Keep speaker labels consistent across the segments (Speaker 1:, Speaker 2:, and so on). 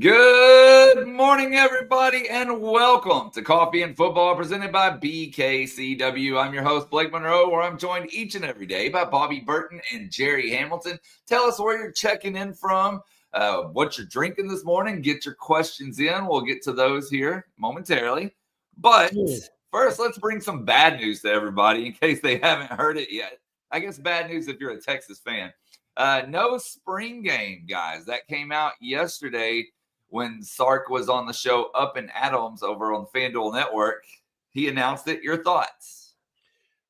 Speaker 1: Good morning, everybody, and welcome to Coffee and Football presented by BKCW. I'm your host, Blake Monroe, where I'm joined each and every day by Bobby Burton and Jerry Hamilton. Tell us where you're checking in from, what you're drinking this morning. Get your questions in. We'll get to those here momentarily. But first, let's bring some bad news to everybody in case they haven't heard it yet. I guess bad news if you're a Texas fan. No spring game, guys. That came out yesterday when Sark was on the show Up and Adams over on FanDuel Network. He announced it. Your thoughts?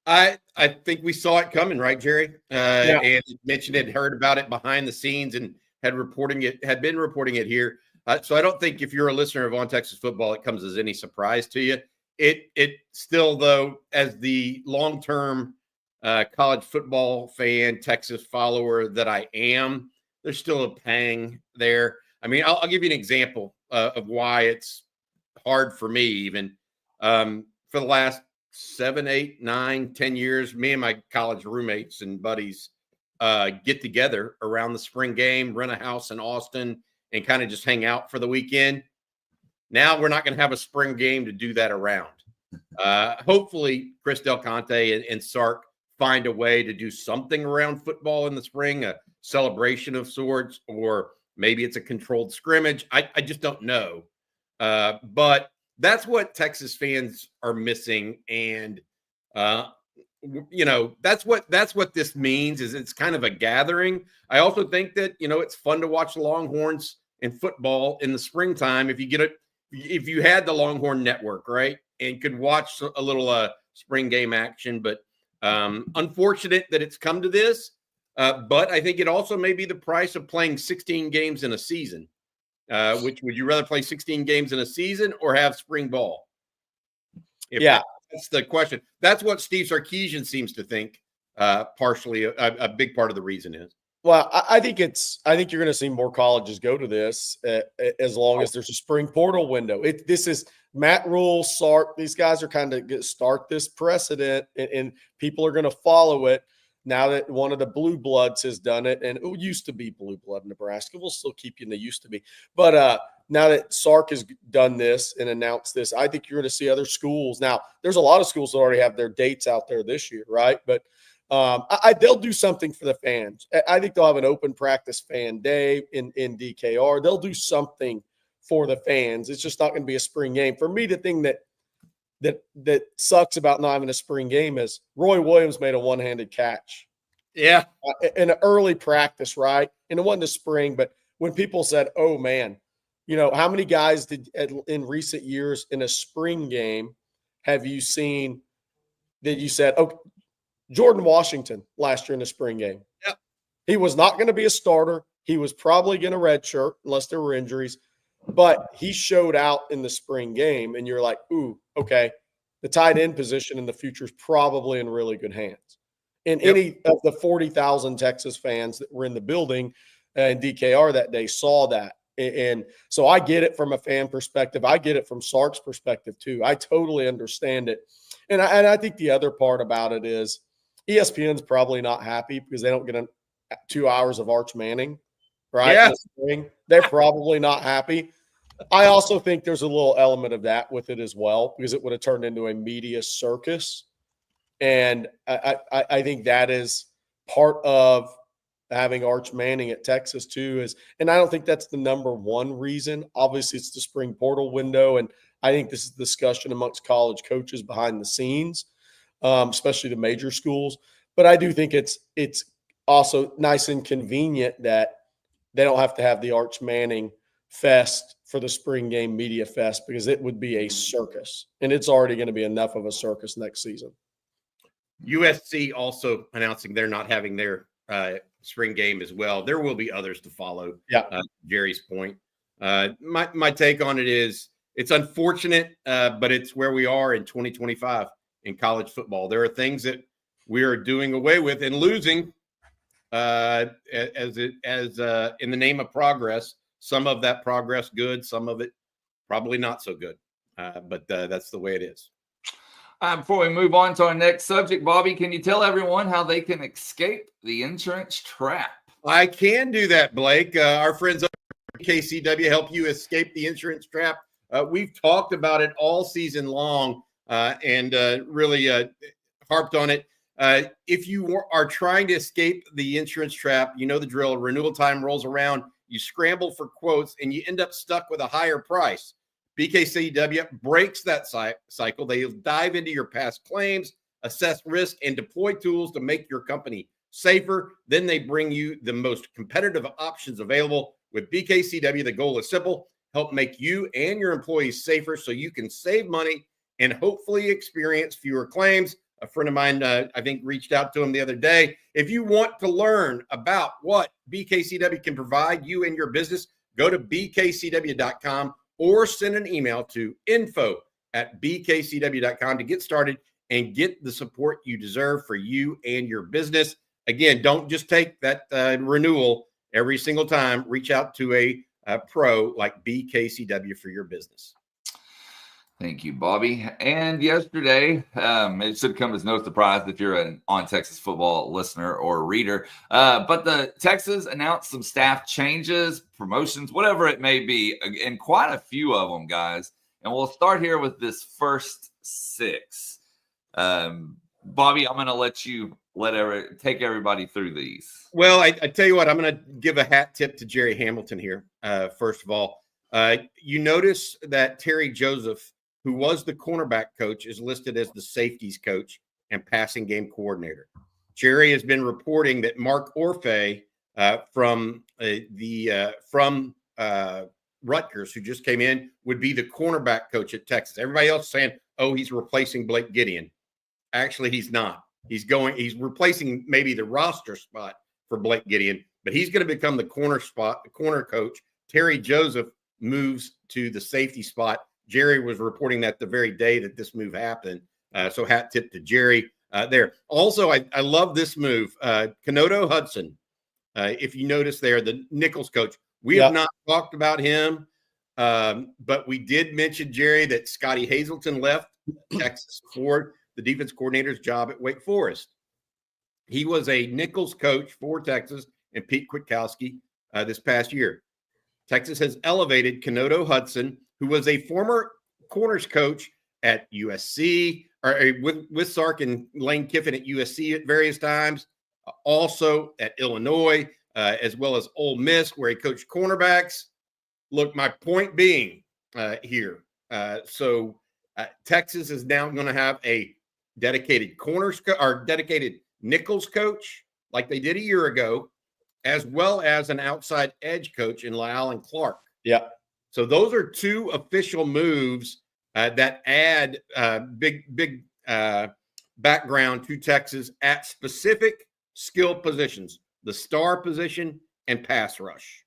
Speaker 2: I think we saw it coming, right, Jerry? And mentioned it, heard about it behind the scenes, and had been reporting it here. So I don't think if you're a listener of On Texas Football, it comes as any surprise to you. It still, though, as the long-term college football fan, Texas follower that I am, there's still a pang there. I mean, I'll give you an example of why it's hard for me even. For the last 7, 8, 9, 10 years, me and my college roommates and buddies get together around the spring game, rent a house in Austin, and kind of just hang out for the weekend. Now we're not going to have a spring game to do that around. Hopefully, Chris Del Conte and Sark find a way to do something around football in the spring, a celebration of sorts, or maybe it's a controlled scrimmage. I just don't know. But that's what Texas fans are missing. And, that's what this means is it's kind of a gathering. I also think that, it's fun to watch the Longhorns in football in the springtime. If you had the Longhorn Network, right, and could watch a little spring game action. But unfortunate that it's come to this. But I think it also may be the price of playing 16 games in a season. Which would you rather play 16 games in a season or have spring ball? That's the question. That's what Steve Sarkisian seems to think. Partially, a big part of the reason is.
Speaker 3: Well, I think you're going to see more colleges go to this as long as there's a spring portal window. This is Matt Rule, Sark. These guys are kind of start this precedent, and people are going to follow it. Now that one of the blue bloods has done it, and it used to be blue blood in Nebraska, we'll still keep you in the used to be. But now that Sark has done this and announced this, I think you're going to see other schools. Now, there's a lot of schools that already have their dates out there this year, right? But they'll do something for the fans. I think they'll have an open practice fan day in DKR. They'll do something for the fans. It's just not going to be a spring game. For me, the thing that sucks about not having a spring game is Roy Williams made a one-handed catch.
Speaker 2: Yeah.
Speaker 3: In an early practice, right? And it wasn't the spring, but when people said, oh, man, how many guys in recent years in a spring game have you seen that you said, oh, Jordan Washington last year in the spring game.
Speaker 2: Yep.
Speaker 3: He was not going to be a starter. He was probably going to redshirt unless there were injuries. But he showed out in the spring game, and you're like, ooh, okay, the tight end position in the future is probably in really good hands. And any of the 40,000 Texas fans that were in the building in DKR that day saw that. And so I get it from a fan perspective. I get it from Sark's perspective too. I totally understand it. And I think the other part about it is ESPN's probably not happy because they don't get 2 hours of Arch Manning, right?
Speaker 2: Yeah.
Speaker 3: In the spring. They're probably not happy. I also think there's a little element of that with it as well because it would have turned into a media circus. And I think that is part of having Arch Manning at Texas too. And I don't think that's the number one reason. Obviously, it's the spring portal window, and I think this is a discussion amongst college coaches behind the scenes, especially the major schools. But I do think it's also nice and convenient that they don't have to have the Arch Manning fest for the spring game media fest because it would be a circus, and it's already going to be enough of a circus next season.
Speaker 2: USC also announcing they're not having their spring game as well. There will be others to follow.
Speaker 3: Yeah.
Speaker 2: Jerry's point. My take on it is it's unfortunate, but it's where we are in 2025 in college football. There are things that we are doing away with and losing as in the name of progress. Some of that progress good, some of it probably not so good. But that's the way it is.
Speaker 1: Before we move on to our next subject, Bobby, can you tell everyone how they can escape the insurance trap?
Speaker 2: I can do that, Blake. Our friends at BKCW, help you escape the insurance trap. We've talked about it all season long and really harped on it. If you are trying to escape the insurance trap, you know the drill. Renewal time rolls around, you scramble for quotes, and you end up stuck with a higher price. BKCW breaks that cycle. They dive into your past claims, assess risk, and deploy tools to make your company safer. Then they bring you the most competitive options available. With BKCW, the goal is simple: help make you and your employees safer so you can save money and hopefully experience fewer claims. A friend of mine, I think, reached out to him the other day. If you want to learn about what BKCW can provide you and your business, go to bkcw.com or send an email to info@bkcw.com to get started and get the support you deserve for you and your business. Again, don't just take that renewal every single time. Reach out to a pro like BKCW for your business.
Speaker 1: Thank you, Bobby. And yesterday, it should come as no surprise if you're an On Texas Football listener or reader, but the Texas announced some staff changes, promotions, whatever it may be, and quite a few of them, guys. And we'll start here with this first 6. Bobby, I'm going to let you take everybody through these.
Speaker 2: Well, I tell you what, I'm going to give a hat tip to Jerry Hamilton here. First of all, you notice that Terry Joseph, who was the cornerback coach, is listed as the safeties coach and passing game coordinator. Jerry has been reporting that Mark Orfe from Rutgers, who just came in, would be the cornerback coach at Texas. Everybody else is saying, oh, he's replacing Blake Gideon. Actually, he's not. He's replacing maybe the roster spot for Blake Gideon, but he's going to become the corner coach. Terry Joseph moves to the safety spot. Jerry was reporting that the very day that this move happened. So hat tip to Jerry there. Also, I love this move. Kenodo Hudson, if you notice there, the Nichols coach. We have not talked about him, but we did mention, Jerry, that Scotty Hazelton left Texas for the defense coordinator's job at Wake Forest. He was a Nichols coach for Texas and Pete Kwiatkowski this past year. Texas has elevated Kenodo Hudson, who was a former corners coach at USC, or with Sark and Lane Kiffin at USC at various times, also at Illinois, as well as Ole Miss, where he coached cornerbacks. Look, my point being here, Texas is now going to have a dedicated dedicated Nichols coach, like they did a year ago, as well as an outside edge coach in Alan Clark.
Speaker 3: Yeah.
Speaker 2: So those are 2 official moves that add big background to Texas at specific skill positions, the star position and pass rush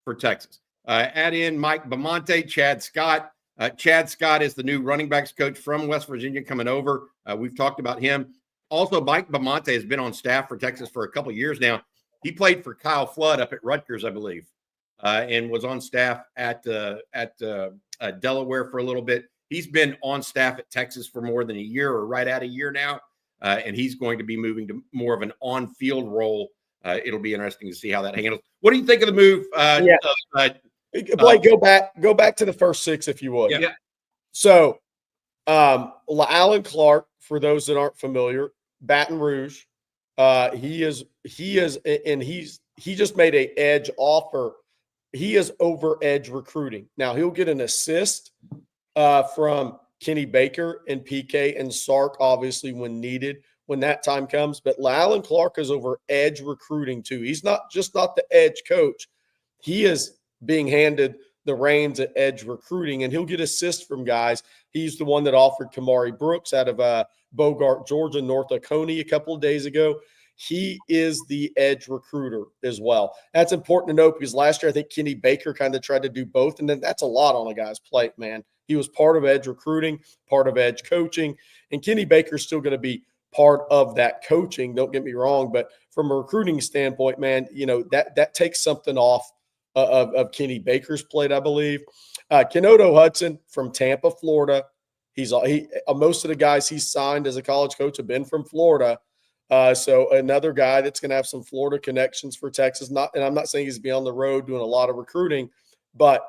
Speaker 2: for Texas. Add in Mike Bamonte, Chad Scott. Chad Scott is the new running backs coach from West Virginia coming over. We've talked about him. Also, Mike Bamonte has been on staff for Texas for a couple of years now. He played for Kyle Flood up at Rutgers, I believe, and was on staff at Delaware for a little bit. He's been on staff at Texas for more than a year, or right at a year now, and he's going to be moving to more of an on-field role. It'll be interesting to see how that handles. What do you think of the move?
Speaker 3: Blake, go back to the first 6 if you would.
Speaker 2: Yeah.
Speaker 3: So, Alan Clark, for those that aren't familiar, Baton Rouge, he just made an edge offer. He is over edge recruiting. Now he'll get an assist from Kenny Baker and PK and Sark, obviously, when needed, when that time comes. But Alan Clark is over edge recruiting too. He's not the edge coach. He is being handed the reins at edge recruiting, and he'll get assists from guys. He's the one that offered Kamari Brooks out of Bogart, Georgia, north of Coney a couple of days ago. He is the edge recruiter as well. That's important to note because last year I think Kenny Baker kind of tried to do both, and then that's a lot on a guy's plate, man. He was part of edge recruiting, part of edge coaching, and Kenny Baker's still going to be part of that coaching. Don't get me wrong, but from a recruiting standpoint, man, that takes something off of Kenny Baker's plate, I believe. Kenodo Hudson from Tampa, Florida. Most of the guys he's signed as a college coach have been from Florida. So another guy that's going to have some Florida connections for Texas. And I'm not saying he's be on the road doing a lot of recruiting, But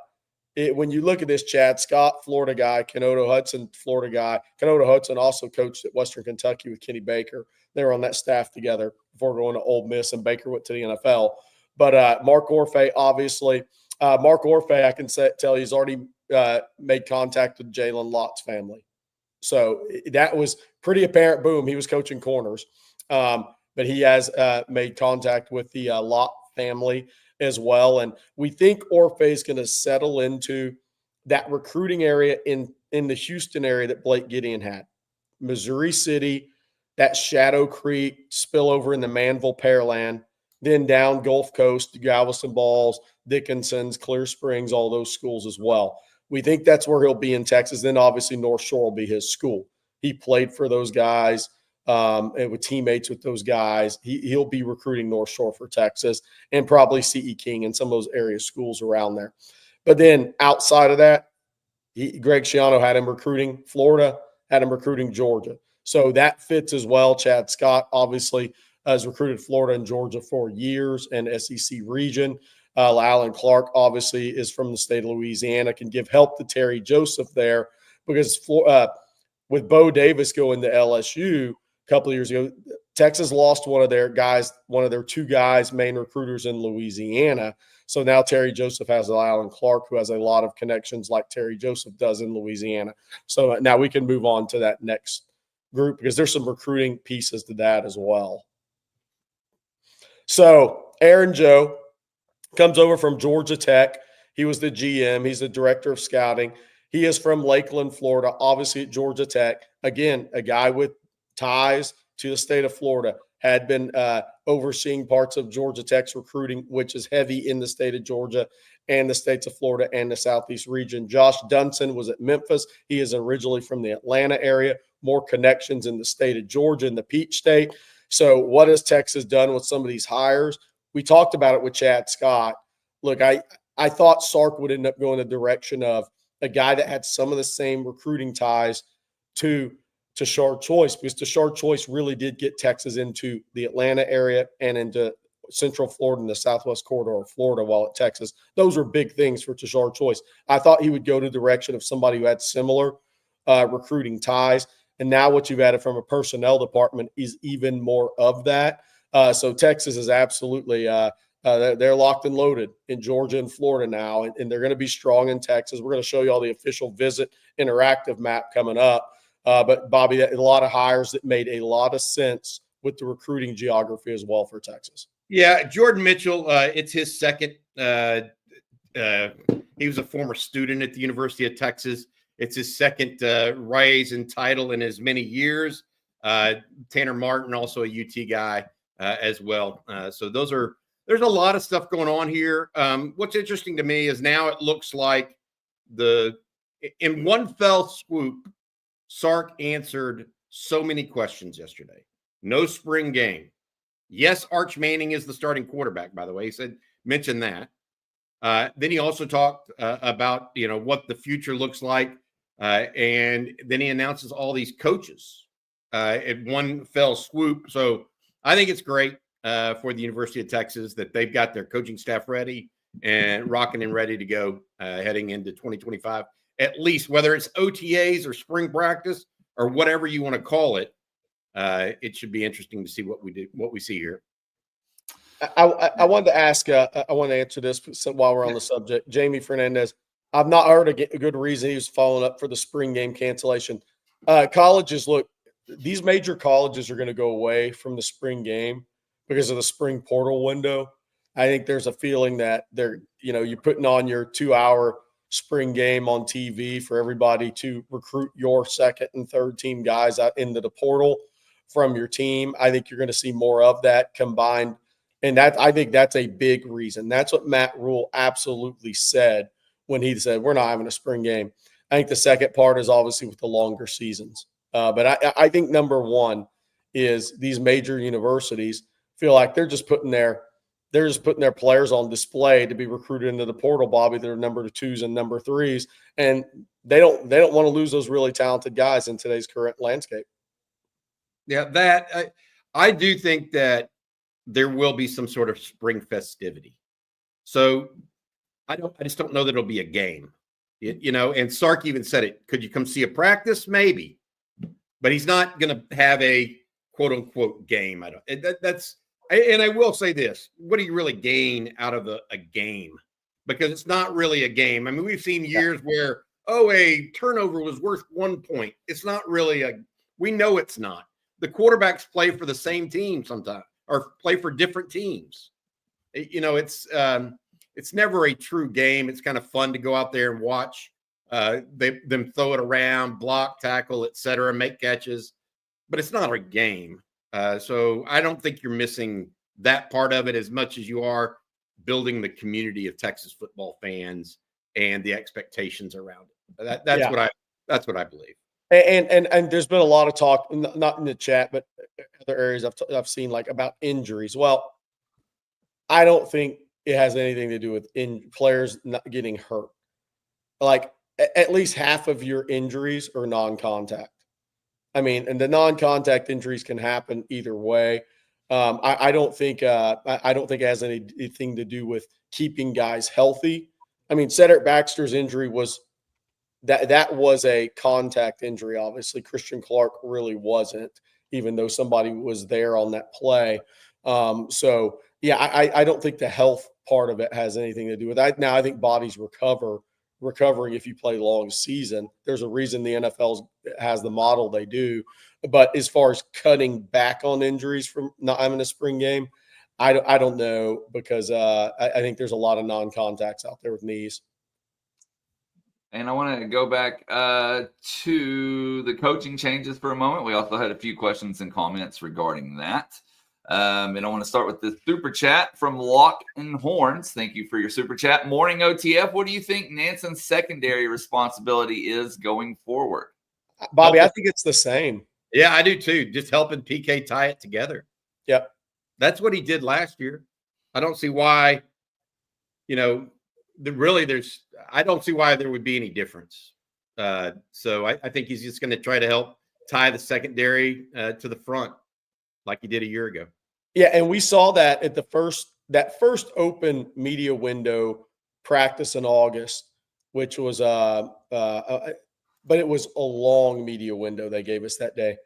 Speaker 3: when you look at this, Chad Scott, Florida guy, Kenoto Hudson, Florida guy. Kenoto Hudson also coached at Western Kentucky with Kenny Baker. They were on that staff together before going to Ole Miss, and Baker went to the NFL. But Mark Orfe, obviously. Mark Orfe, I can tell he's already made contact with Jalen Lott's family. So that was pretty apparent. Boom, he was coaching corners. But he has made contact with the Lott family as well. And we think Orfe is going to settle into that recruiting area in the Houston area that Blake Gideon had. Missouri City, that Shadow Creek, spillover in the Manville Pearland, then down Gulf Coast, Galveston Balls, Dickinson's, Clear Springs, all those schools as well. We think that's where he'll be in Texas. Then obviously North Shore will be his school. He played for those guys and with teammates with those guys. He'll be recruiting North Shore for Texas and probably C.E. King and some of those area schools around there. But then outside of that, Greg Schiano had him recruiting Florida, had him recruiting Georgia. So that fits as well. Chad Scott obviously has recruited Florida and Georgia for years and SEC region. Alan Clark obviously is from the state of Louisiana, can give help to Terry Joseph there because with Bo Davis going to LSU a couple of years ago, Texas lost one of their two guys, main recruiters in Louisiana. So now Terry Joseph has Alan Clark, who has a lot of connections like Terry Joseph does in Louisiana. So now we can move on to that next group because there's some recruiting pieces to that as well. So Aaron Joe comes over from Georgia Tech. He was the GM. He's the director of scouting. He is from Lakeland, Florida, obviously at Georgia Tech. Again, a guy with ties to the state of Florida, had been overseeing parts of Georgia Tech's recruiting, which is heavy in the state of Georgia and the states of Florida and the Southeast region. Josh Dunson was at Memphis. He is originally from the Atlanta area, more connections in the state of Georgia and the Peach State. So what has Texas done with some of these hires? We talked about it with Chad Scott. Look, I thought Sark would end up going the direction of a guy that had some of the same recruiting ties to Tashard Choice, because Tashard Choice really did get Texas into the Atlanta area and into Central Florida and the Southwest corridor of Florida while at Texas. Those were big things for Tashard Choice. I thought he would go to the direction of somebody who had similar recruiting ties. And now what you've added from a personnel department is even more of that. So Texas is absolutely they're locked and loaded in Georgia and Florida now, and they're going to be strong in Texas. We're going to show you all the official visit interactive map coming up. But, Bobby, a lot of hires that made a lot of sense with the recruiting geography as well for Texas.
Speaker 2: Yeah, Jordan Mitchell, it's his second. He was a former student at the University of Texas. It's his second rise in title in as many years. Tanner Martin, also a UT guy as well. So there's a lot of stuff going on here. What's interesting to me is now it looks like in one fell swoop, Sark answered so many questions yesterday. No spring game. Yes, Arch Manning is the starting quarterback, by the way. He mentioned that. Then he also talked about, what the future looks like. And then he announces all these coaches in one fell swoop. So I think it's great for the University of Texas that they've got their coaching staff ready and rocking and ready to go heading into 2025. At least whether it's OTAs or spring practice or whatever you want to call it, it should be interesting to see what we see here.
Speaker 3: I wanted to ask, I want to answer this while we're on the subject. Jamie Fernandez, I've not heard a good reason he was following up for the spring game cancellation. Colleges, look, these major colleges are going to go away from the spring game because of the spring portal window. I think there's a feeling that you're putting on your 2-hour spring game on TV for everybody to recruit your second and third team guys out into the portal from your team. I think you're going to see more of that combined. And I think that's a big reason. That's what Matt Rule absolutely said when he said, we're not having a spring game. I think the second part is obviously with the longer seasons. But I think number one is these major universities feel like they're just putting their players on display to be recruited into the portal, Bobby. They're number 2s and number 3s, and they don't want to lose those really talented guys in today's current landscape.
Speaker 2: Yeah, I do think that there will be some sort of spring festivity. So I just don't know that it'll be a game. And Sark even said it. Could you come see a practice? Maybe, but he's not going to have a quote unquote game. And I will say this: what do you really gain out of a game? Because it's not really a game. I mean, we've seen years where a turnover was worth 1 point. It's not really we know it's not. The quarterbacks play for the same team sometimes, or play for different teams. It's never a true game. It's kind of fun to go out there and watch them throw it around, block, tackle, etc., make catches, but it's not a game. So I don't think you're missing that part of it as much as you are building the community of Texas football fans and the expectations around it. That's what I believe.
Speaker 3: And there's been a lot of talk, not in the chat, but other areas I've seen, like, about injuries. Well, I don't think it has anything to do with players not getting hurt. Like, at least half of your injuries are non-contact. I mean, and the non-contact injuries can happen either way. I don't think it has anything to do with keeping guys healthy. I mean, Cedric Baxter's injury was that was a contact injury. Obviously, Christian Clark really wasn't, even though somebody was there on that play. So yeah, I don't think the health part of it has anything to do with that. Now, I think bodies recovering if you play long season. There's a reason the NFL has the model they do. But as far as cutting back on injuries from not having a spring game, I don't know, because I think there's a lot of non-contacts out there with knees.
Speaker 1: And I want to go back to the coaching changes for a moment. We also had a few questions and comments regarding that. And I want to start with the super chat from Lock and Horns. Thank you for your super chat. Morning OTF. What do you think Nanson's secondary responsibility is going forward?
Speaker 3: Bobby, I think it's the same.
Speaker 2: Yeah, I do too. Just helping PK tie it together.
Speaker 3: Yep.
Speaker 2: That's what he did last year. I don't see why, I don't see why there would be any difference. So I think he's just going to try to help tie the secondary to the front like he did a year ago.
Speaker 3: Yeah, and we saw that at that first open media window practice in August, which was but it was a long media window they gave us that day.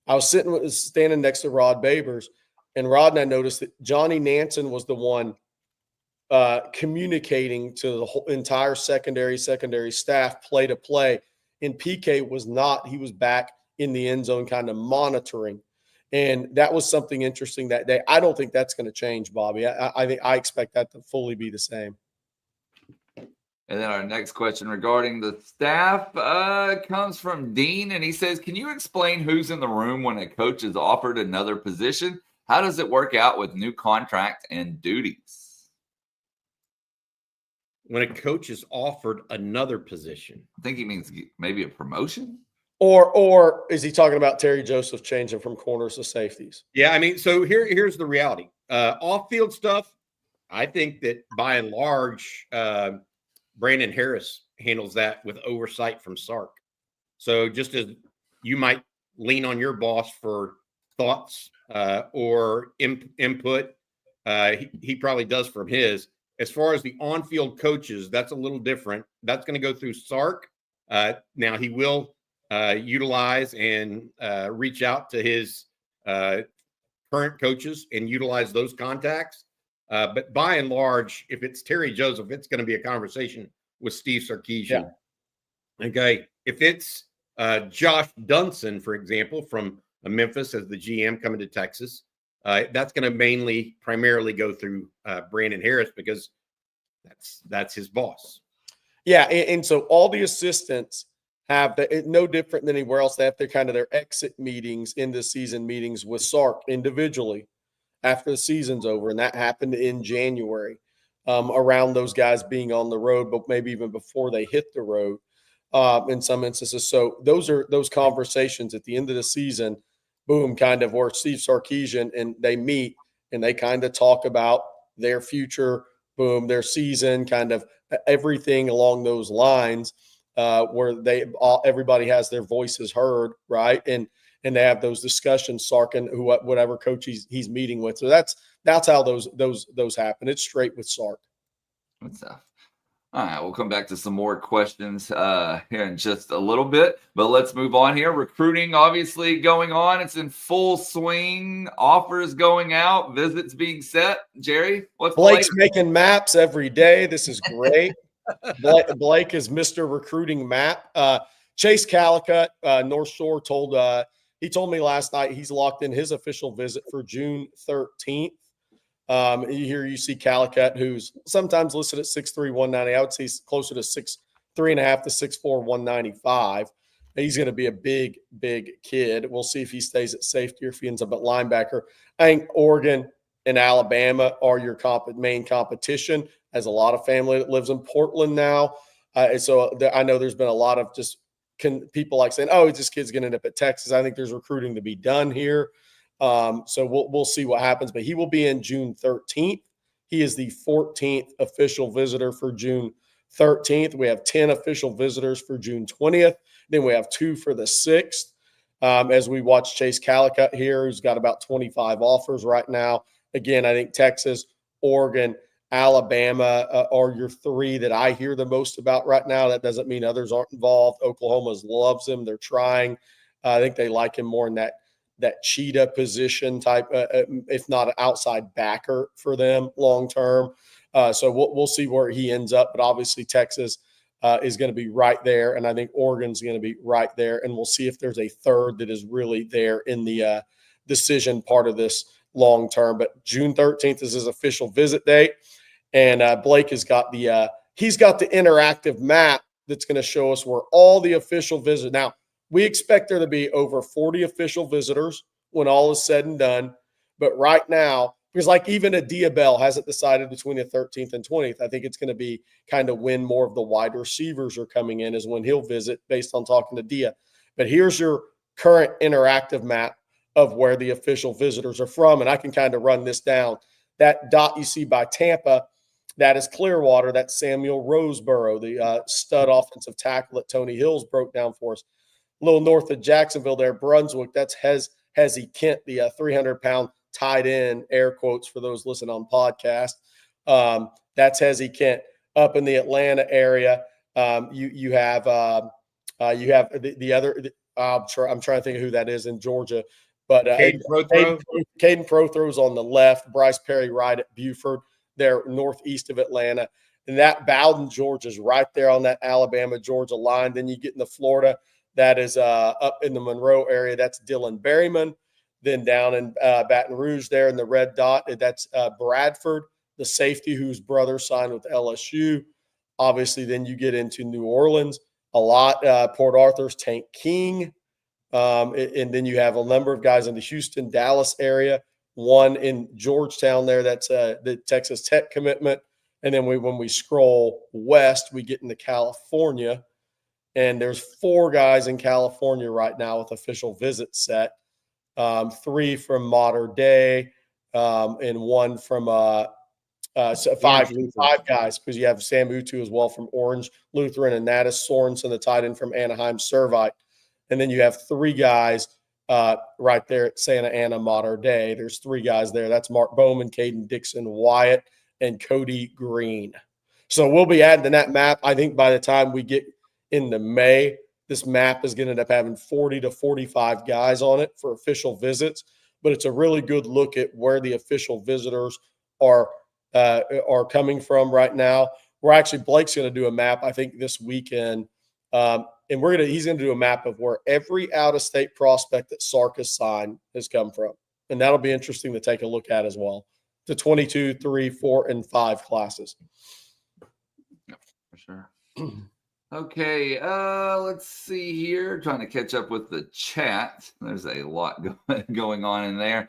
Speaker 3: I was standing next to Rod Babers, and Rod and I noticed that Johnny Nansen was the one communicating to the whole entire secondary staff play to play, and PK was not. He was back in the end zone kind of monitoring. And that was something interesting that day. I don't think that's going to change, Bobby. I expect that to fully be the same.
Speaker 1: And then our next question regarding the staff comes from Dean, and he says, can you explain who's in the room when a coach is offered another position? How does it work out with new contract and duties?
Speaker 2: When a coach is offered another position?
Speaker 1: I think he means maybe a promotion.
Speaker 3: Or is he talking about Terry Joseph changing from corners to safeties?
Speaker 2: Yeah, I mean, so here's the reality. Off-field stuff, I think that by and large, Brandon Harris handles that with oversight from Sark. So just as you might lean on your boss for thoughts or input, he probably does from his. As far as the on-field coaches, that's a little different. That's going to go through Sark. Now he will utilize and reach out to his current coaches and utilize those contacts. But by and large, if it's Terry Joseph, it's going to be a conversation with Steve Sarkisian. Yeah. Okay. If it's Josh Dunson, for example, from Memphis as the GM coming to Texas, that's going to primarily go through Brandon Harris, because that's his boss.
Speaker 3: Yeah. And so all the assistants have no different than anywhere else. They have their exit meetings, end of season meetings with Sark individually after the season's over. And that happened in January, around those guys being on the road, but maybe even before they hit the road in some instances. So those conversations at the end of the season, boom, kind of where Steve Sarkisian and they meet and they kind of talk about their future, boom, their season, kind of everything along those lines. Where everybody has their voices heard, right? And they have those discussions, Sark and whatever coach he's meeting with. So that's how those happen. It's straight with Sark.
Speaker 1: Good stuff. All right, we'll come back to some more questions here in just a little bit, but let's move on here. Recruiting obviously going on. It's in full swing. Offers going out, visits being set. Jerry, what's the
Speaker 3: Blake's
Speaker 1: latest?
Speaker 3: making maps every day. This is great. Blake is Mr. Recruiting Map. Chase Calicut, North Shore, told me last night he's locked in his official visit for June 13th. Here you see Calicut, who's sometimes listed at 6'3", 190. I would say he's closer to 6'3.5" to 6'4", 195. He's going to be a big, big kid. We'll see if he stays at safety or if he ends up at linebacker. I think Oregon and Alabama are your main competition. Has a lot of family that lives in Portland now. So I know there's been a lot of just people like saying, oh, this kid's going to end up at Texas. I think there's recruiting to be done here. So we'll see what happens, but he will be in June 13th. He is the 14th official visitor for June 13th. We have 10 official visitors for June 20th. Then we have 2 for the 6th. As we watch Chase Calicut here, who's got about 25 offers right now. Again, I think Texas, Oregon, Alabama are your 3 that I hear the most about right now. That doesn't mean others aren't involved. Oklahoma loves him. They're trying. I think they like him more in that cheetah position type, if not an outside backer for them long term. So we'll see where he ends up. But obviously Texas is going to be right there, and I think Oregon's going to be right there. And we'll see if there's a third that is really there in the decision part of this long term. But June 13th is his official visit date, and Blake has got he's got the interactive map that's going to show us where all the official visits. Now, we expect there to be over 40 official visitors when all is said and done. But right now, because like even Adia Bell hasn't decided between the 13th and 20th, I think it's going to be kind of when more of the wide receivers are coming in is when he'll visit based on talking to Dia. But here's your current interactive map of where the official visitors are from. And I can kind of run this down. That dot you see by Tampa, that is Clearwater. That's Samuel Roseborough, the stud offensive tackle that Tony Hills broke down for us. A little north of Jacksonville there, Brunswick, that's Hezzy Kent, the 300-pound tight end, air quotes for those listening on podcast. That's Hezzy Kent. Up in the Atlanta area, you have the other. I'm trying to think of who that is in Georgia, but Caden Prothro's on the left, Bryce Perry right at Buford. They're northeast of Atlanta, and that Bowden, Georgia, is right there on that Alabama-Georgia line. Then you get into Florida. That is up in the Monroe area. That's Dylan Berryman. Then down in Baton Rouge there in the red dot, that's Bradford, the safety whose brother signed with LSU. Obviously, then you get into New Orleans a lot. Port Arthur's Tank King. And then you have a number of guys in the Houston, Dallas area. One in Georgetown there, that's the Texas Tech commitment. And then when we scroll west, we get into California. And there's 4 guys in California right now with official visits set. 3 from Modern Day, and 1 from so 5 guys, because you have Sam Utu as well from Orange Lutheran, and that is Sorensen, the tight end from Anaheim Servite. And then you have 3 guys right there at Santa Ana Modern Day. There's 3 guys there. That's Mark Bowman, Caden Dixon Wyatt, and Cody Green. So we'll be adding to that map. I think by the time we get into May, this map is going to end up having 40 to 45 guys on it for official visits, but it's a really good look at where the official visitors are coming from right now. Blake's going to do a map, I think, this weekend, and he's going to do a map of where every out-of-state prospect that Sark has signed has come from, and that'll be interesting to take a look at as well. The 22, 3, 4, and 5 classes.
Speaker 1: For sure. Okay, let's see here. Trying to catch up with the chat. There's a lot going on in there.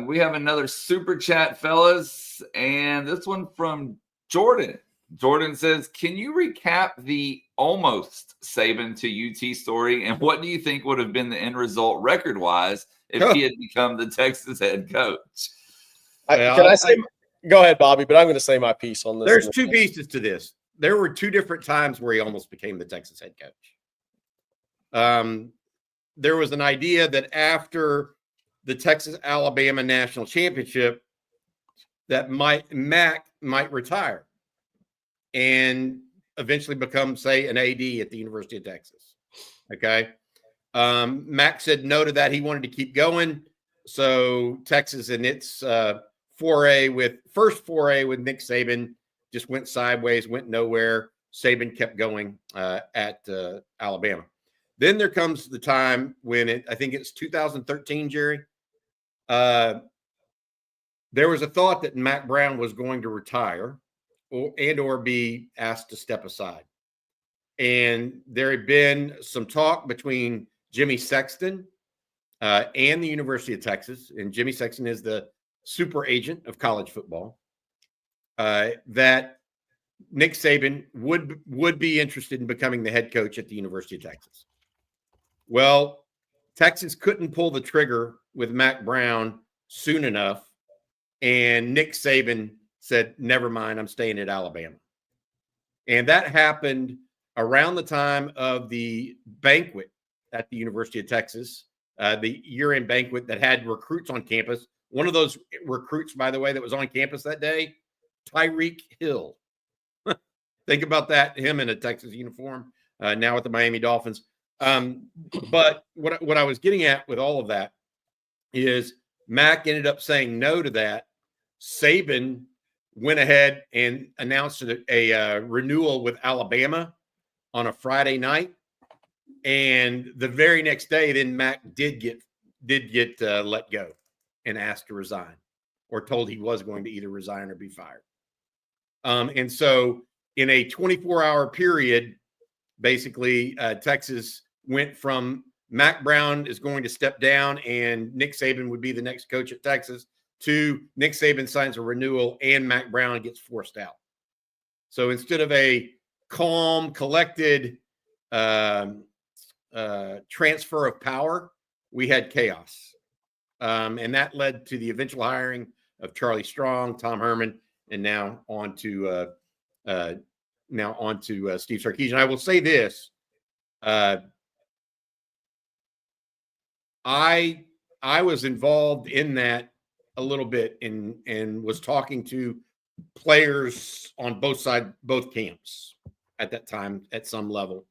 Speaker 1: We have another super chat, fellas, and this one from Jordan. Jordan says, can you recap the almost Saban to UT story, and what do you think would have been the end result record-wise if he had become the Texas head coach?
Speaker 3: Go ahead, Bobby, but I'm going to say my piece on this.
Speaker 2: There's 2 pieces to this. There were 2 different times where he almost became the Texas head coach. There was an idea that after the Texas-Alabama national championship, that Mac might retire. and eventually become, say, an AD at the University of Texas. Okay. Mac said no to that. He wanted to keep going. So Texas and its first foray with Nick Saban just went sideways, went nowhere. Saban kept going at Alabama. Then there comes the time when I think it's 2013, Jerry. There was a thought that Mac Brown was going to retire or be asked to step aside. And there had been some talk between Jimmy Sexton and the University of Texas, and Jimmy Sexton is the super agent of college football, that Nick Saban would be interested in becoming the head coach at the University of Texas. Well, Texas couldn't pull the trigger with Mac Brown soon enough, and Nick Saban said, never mind, I'm staying at Alabama. And that happened around the time of the banquet at the University of Texas, the year-end banquet that had recruits on campus. One of those recruits, by the way, that was on campus that day, Tyreek Hill. Think about that, him in a Texas uniform, now with the Miami Dolphins. But what I was getting at with all of that is Mac ended up saying no to that. Saban went ahead and announced a renewal with Alabama on a Friday night, and the very next day, then Mac did get let go and asked to resign, or told he was going to either resign or be fired. And so, in a 24-hour period, basically, Texas went from Mac Brown is going to step down and Nick Saban would be the next coach at Texas to Nick Saban signs a renewal and Mac Brown gets forced out. So instead of a calm, collected transfer of power, we had chaos. And that led to the eventual hiring of Charlie Strong, Tom Herman, and now on to Steve Sarkisian. I will say this. I was involved in that a little bit and was talking to players on both camps at that time at some level.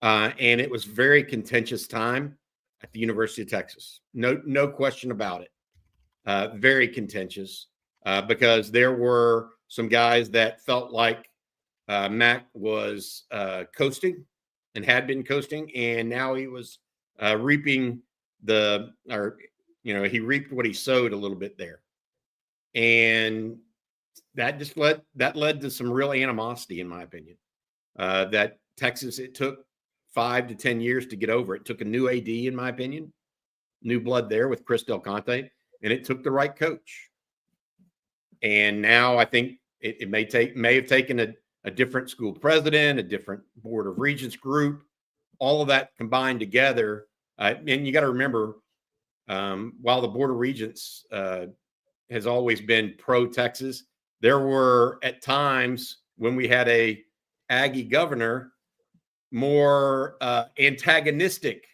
Speaker 2: And it was very contentious time at the University of Texas. No question about it. Very contentious because there were some guys that felt like Mac was coasting and had been coasting, and now he was reaping he reaped what he sowed a little bit there. And that just led to some real animosity, in my opinion, that Texas, it took 5 to 10 years to get over. It took a new AD, in my opinion, new blood there with Chris Del Conte, and it took the right coach. And now I think it may have taken a different school president, a different board of regents group, all of that combined together. And you got to remember, while the board of regents has always been pro-Texas, there were at times when we had a Aggie governor, more antagonistic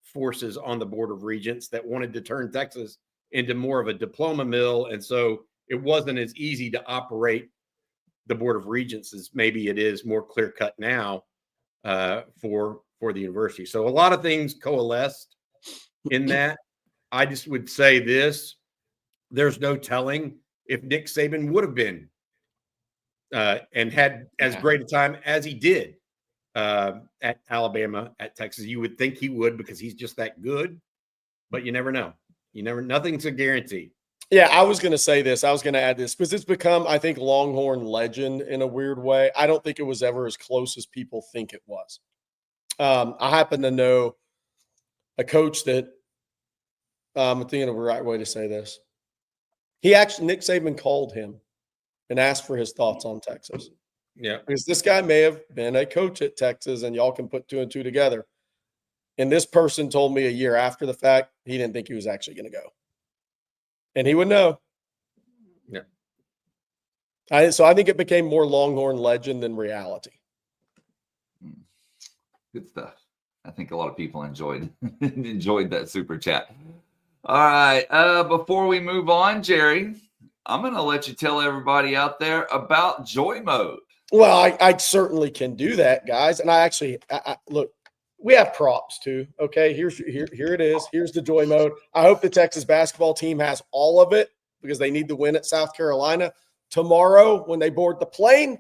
Speaker 2: forces on the board of regents that wanted to turn Texas into more of a diploma mill. And so it wasn't as easy to operate the board of regents as maybe it is more clear cut now for the university. So a lot of things coalesced in that. I just would say this: there's no telling if Nick Saban would have been and had as great a time as he did at Alabama, at Texas. You would think he would, because he's just that good, but you never know. Nothing's a guarantee.
Speaker 3: Yeah, I was going to say this. I was going to add this because it's become, I think, Longhorn legend in a weird way. I don't think it was ever as close as people think it was. I happen to know a coach that I'm thinking of the right way to say this. Nick Saban called him and asked for his thoughts on Texas.
Speaker 2: Yeah.
Speaker 3: Because this guy may have been a coach at Texas, and y'all can put 2 and 2 together. And this person told me a year after the fact he didn't think he was actually going to go. And he would know.
Speaker 2: Yeah.
Speaker 3: So I think it became more Longhorn legend than reality.
Speaker 1: Good stuff. I think a lot of people enjoyed that super chat. All right. Before we move on, Jerry, I'm going to let you tell everybody out there about Joy Mode.
Speaker 3: Well, I certainly can do that, guys. And I look, we have props too. Okay, here it is. Here's the joy mode. I hope the Texas basketball team has all of it because they need to win at South Carolina tomorrow when they board the plane.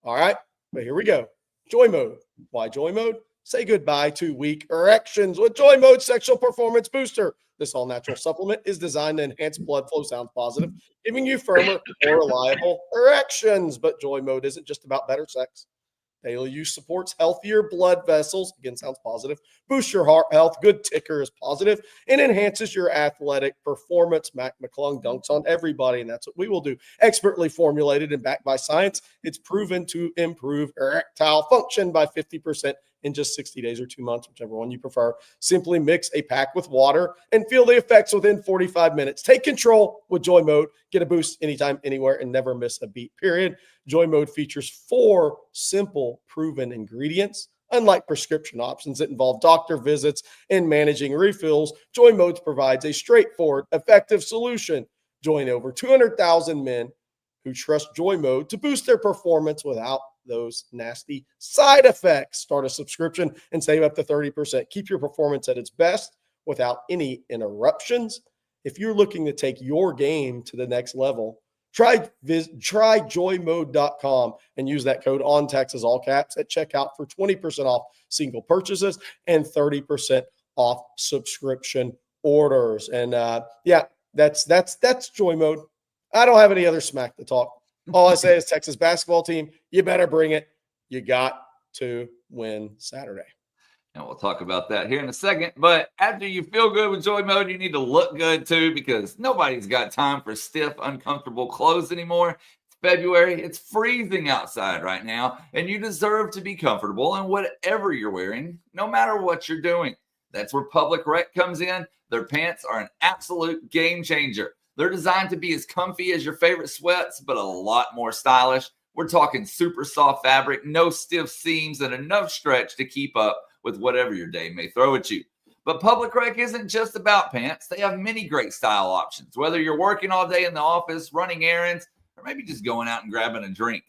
Speaker 3: All right, but here we go. Joy mode. Why joy mode? Say goodbye to weak erections with Joy Mode Sexual Performance Booster. This all-natural supplement is designed to enhance blood flow, sounds positive, giving you firmer, more reliable erections. But Joy Mode isn't just about better sex. Daily use supports healthier blood vessels. Again, sounds positive. Boosts your heart health. Good ticker is positive and enhances your athletic performance. Mac McClung dunks on everybody, and that's what we will do. Expertly formulated and backed by science, it's proven to improve erectile function by 50% in just 60 days or 2 months, whichever one you prefer. Simply mix a pack with water and feel the effects within 45 minutes. Take control with Joy Mode. Get a boost anytime, anywhere, and never miss a beat, period. Joy Mode features 4 simple, proven ingredients. Unlike prescription options that involve doctor visits and managing refills, Joy Mode provides a straightforward, effective solution. Join over 200,000 men who trust Joy Mode to boost their performance without those nasty side effects. Start a subscription and save up to 30%. Keep your performance at its best without any interruptions. If you're looking to take your game to the next level, try joymode.com and use that code on Texas, all caps, at checkout for 20% off single purchases and 30% off subscription orders. And that's Joy Mode. I don't have any other smack to talk. All I say is Texas basketball team, you better bring it. You got to win Saturday.
Speaker 1: And we'll talk about that here in a second. But after you feel good with Joy Mode, you need to look good too, because nobody's got time for stiff, uncomfortable clothes anymore. It's February. It's freezing outside right now, and you deserve to be comfortable in whatever you're wearing, no matter what you're doing. That's where Public Rec comes in. Their pants are an absolute game changer. They're designed to be as comfy as your favorite sweats, but a lot more stylish. We're talking super soft fabric, no stiff seams, and enough stretch to keep up with whatever your day may throw at you. But Public Rec isn't just about pants. They have many great style options, whether you're working all day in the office, running errands, or maybe just going out and grabbing a drink.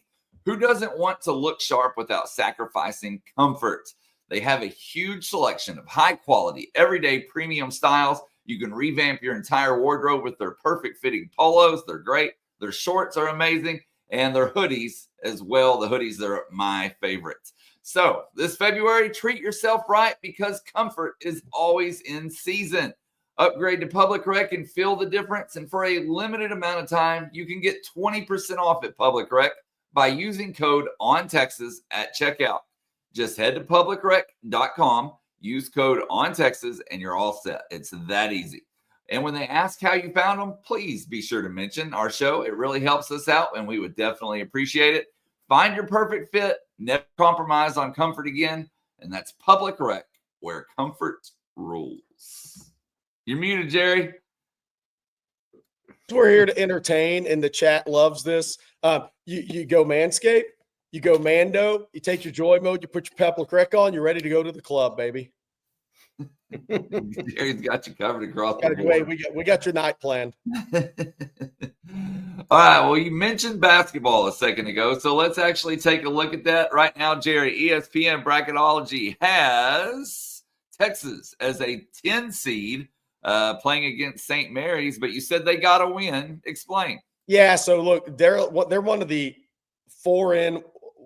Speaker 1: Who doesn't want to look sharp without sacrificing comfort? They have a huge selection of high quality, everyday premium styles. You can revamp your entire wardrobe with their perfect fitting polos. They're great. Their shorts are amazing. And their hoodies as well. The hoodies are my favorites. So this February, treat yourself right, because comfort is always in season. Upgrade to Public Rec and feel the difference. And for a limited amount of time, you can get 20% off at Public Rec by using code ONTexas at checkout. Just head to publicrec.com, use code ONTexas, and you're all set. It's that easy. And when they ask how you found them, please be sure to mention our show. It really helps us out, and we would definitely appreciate it. Find your perfect fit, never compromise on comfort again, and that's Public Rec, where comfort rules. You're muted, Jerry.
Speaker 3: We're here to entertain, and the chat loves this. You go Manscaped, you go Mando, you take your Joy Mode, you put your Public Rec on, you're ready to go to the club, baby.
Speaker 1: Jerry's got you covered across the board.
Speaker 3: Wait, we got your night planned.
Speaker 1: All right. Well, you mentioned basketball a second ago, so let's actually take a look at that right now, Jerry. ESPN bracketology has Texas as a 10 seed playing against St. Mary's, but you said they got to win. Explain.
Speaker 3: Yeah. So look, they're one of the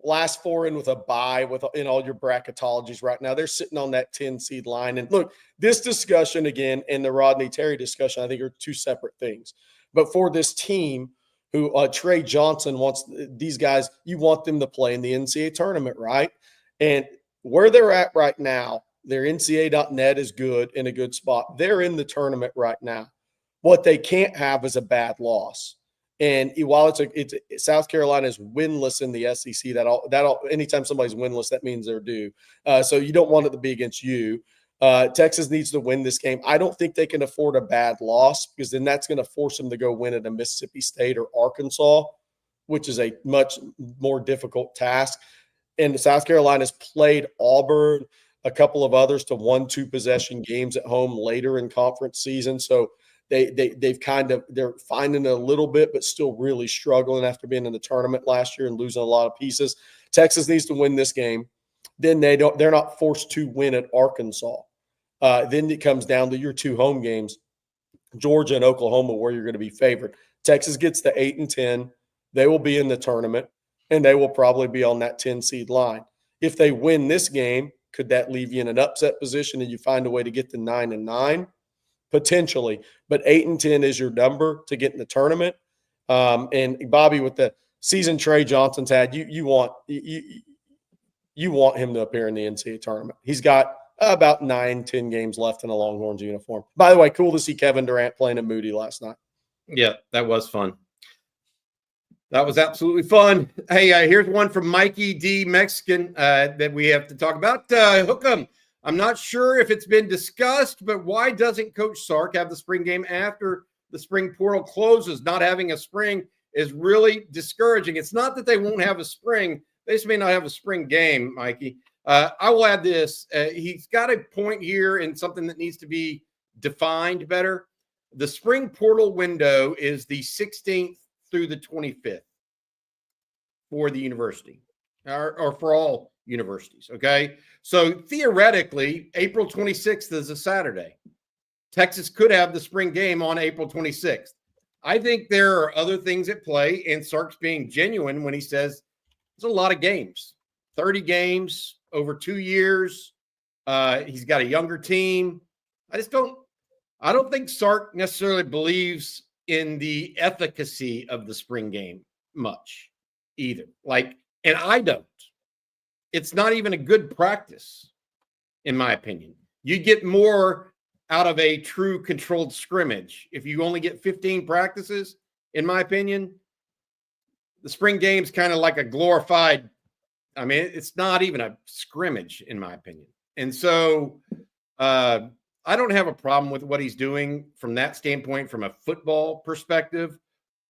Speaker 3: last 4 in with a bye in all your bracketologies right now. They're sitting on that 10 seed line. And look, this discussion again and the Rodney Terry discussion, I think, are 2 separate things. But for this team who Trey Johnson wants these guys, you want them to play in the NCAA tournament, right? And where they're at right now, their NCAA.net is good, in a good spot. They're in the tournament right now. What they can't have is a bad loss. And while it's South Carolina is winless in the SEC, that anytime somebody's winless, that means they're due. So you don't want it to be against you. Texas needs to win this game. I don't think they can afford a bad loss, because then that's going to force them to go win at a Mississippi State or Arkansas, which is a much more difficult task. And South Carolina's played Auburn, a couple of others, to 1-2 possession games at home later in conference season. So they've they're finding it a little bit, but still really struggling after being in the tournament last year and losing a lot of pieces. Texas needs to win this game. Then they're not forced to win at Arkansas. Then it comes down to your 2 home games, Georgia and Oklahoma, where you're going to be favored. Texas gets the 8 and 10. They will be in the tournament, and they will probably be on that 10 seed line. If they win this game, could that leave you in an upset position and you find a way to get to 9 and 9? Potentially, but 8 and 10 is your number to get in the tournament. And Bobby, with the season Trey Johnson's had, you want him to appear in the NCAA tournament. He's got about 9-10 games left in a Longhorns uniform. By the way, cool to see Kevin Durant playing at Moody last night.
Speaker 2: Yeah, that was fun. That was absolutely fun. Hey, here's one from Mikey D. Mexican that we have to talk about. Hookem, I'm not sure if it's been discussed, but why doesn't Coach Sark have the spring game after the spring portal closes? Not having a spring is really discouraging. It's not that they won't have a spring. They just may not have a spring game, Mikey. I will add this. He's got a point here in something that needs to be defined better. The spring portal window is the 16th through the 25th for the university or for all universities. Okay. So theoretically, April 26th is a Saturday. Texas could have the spring game on April 26th. I think there are other things at play, and Sark's being genuine when he says there's a lot of games, 30 games over 2 years. He's got a younger team. I don't think Sark necessarily believes in the efficacy of the spring game much either. And I don't. It's not even a good practice, in my opinion. You get more out of a true controlled scrimmage. If you only get 15 practices, in my opinion, the spring game's kind of like a glorified, it's not even a scrimmage, in my opinion. And so I don't have a problem with what he's doing from that standpoint, from a football perspective.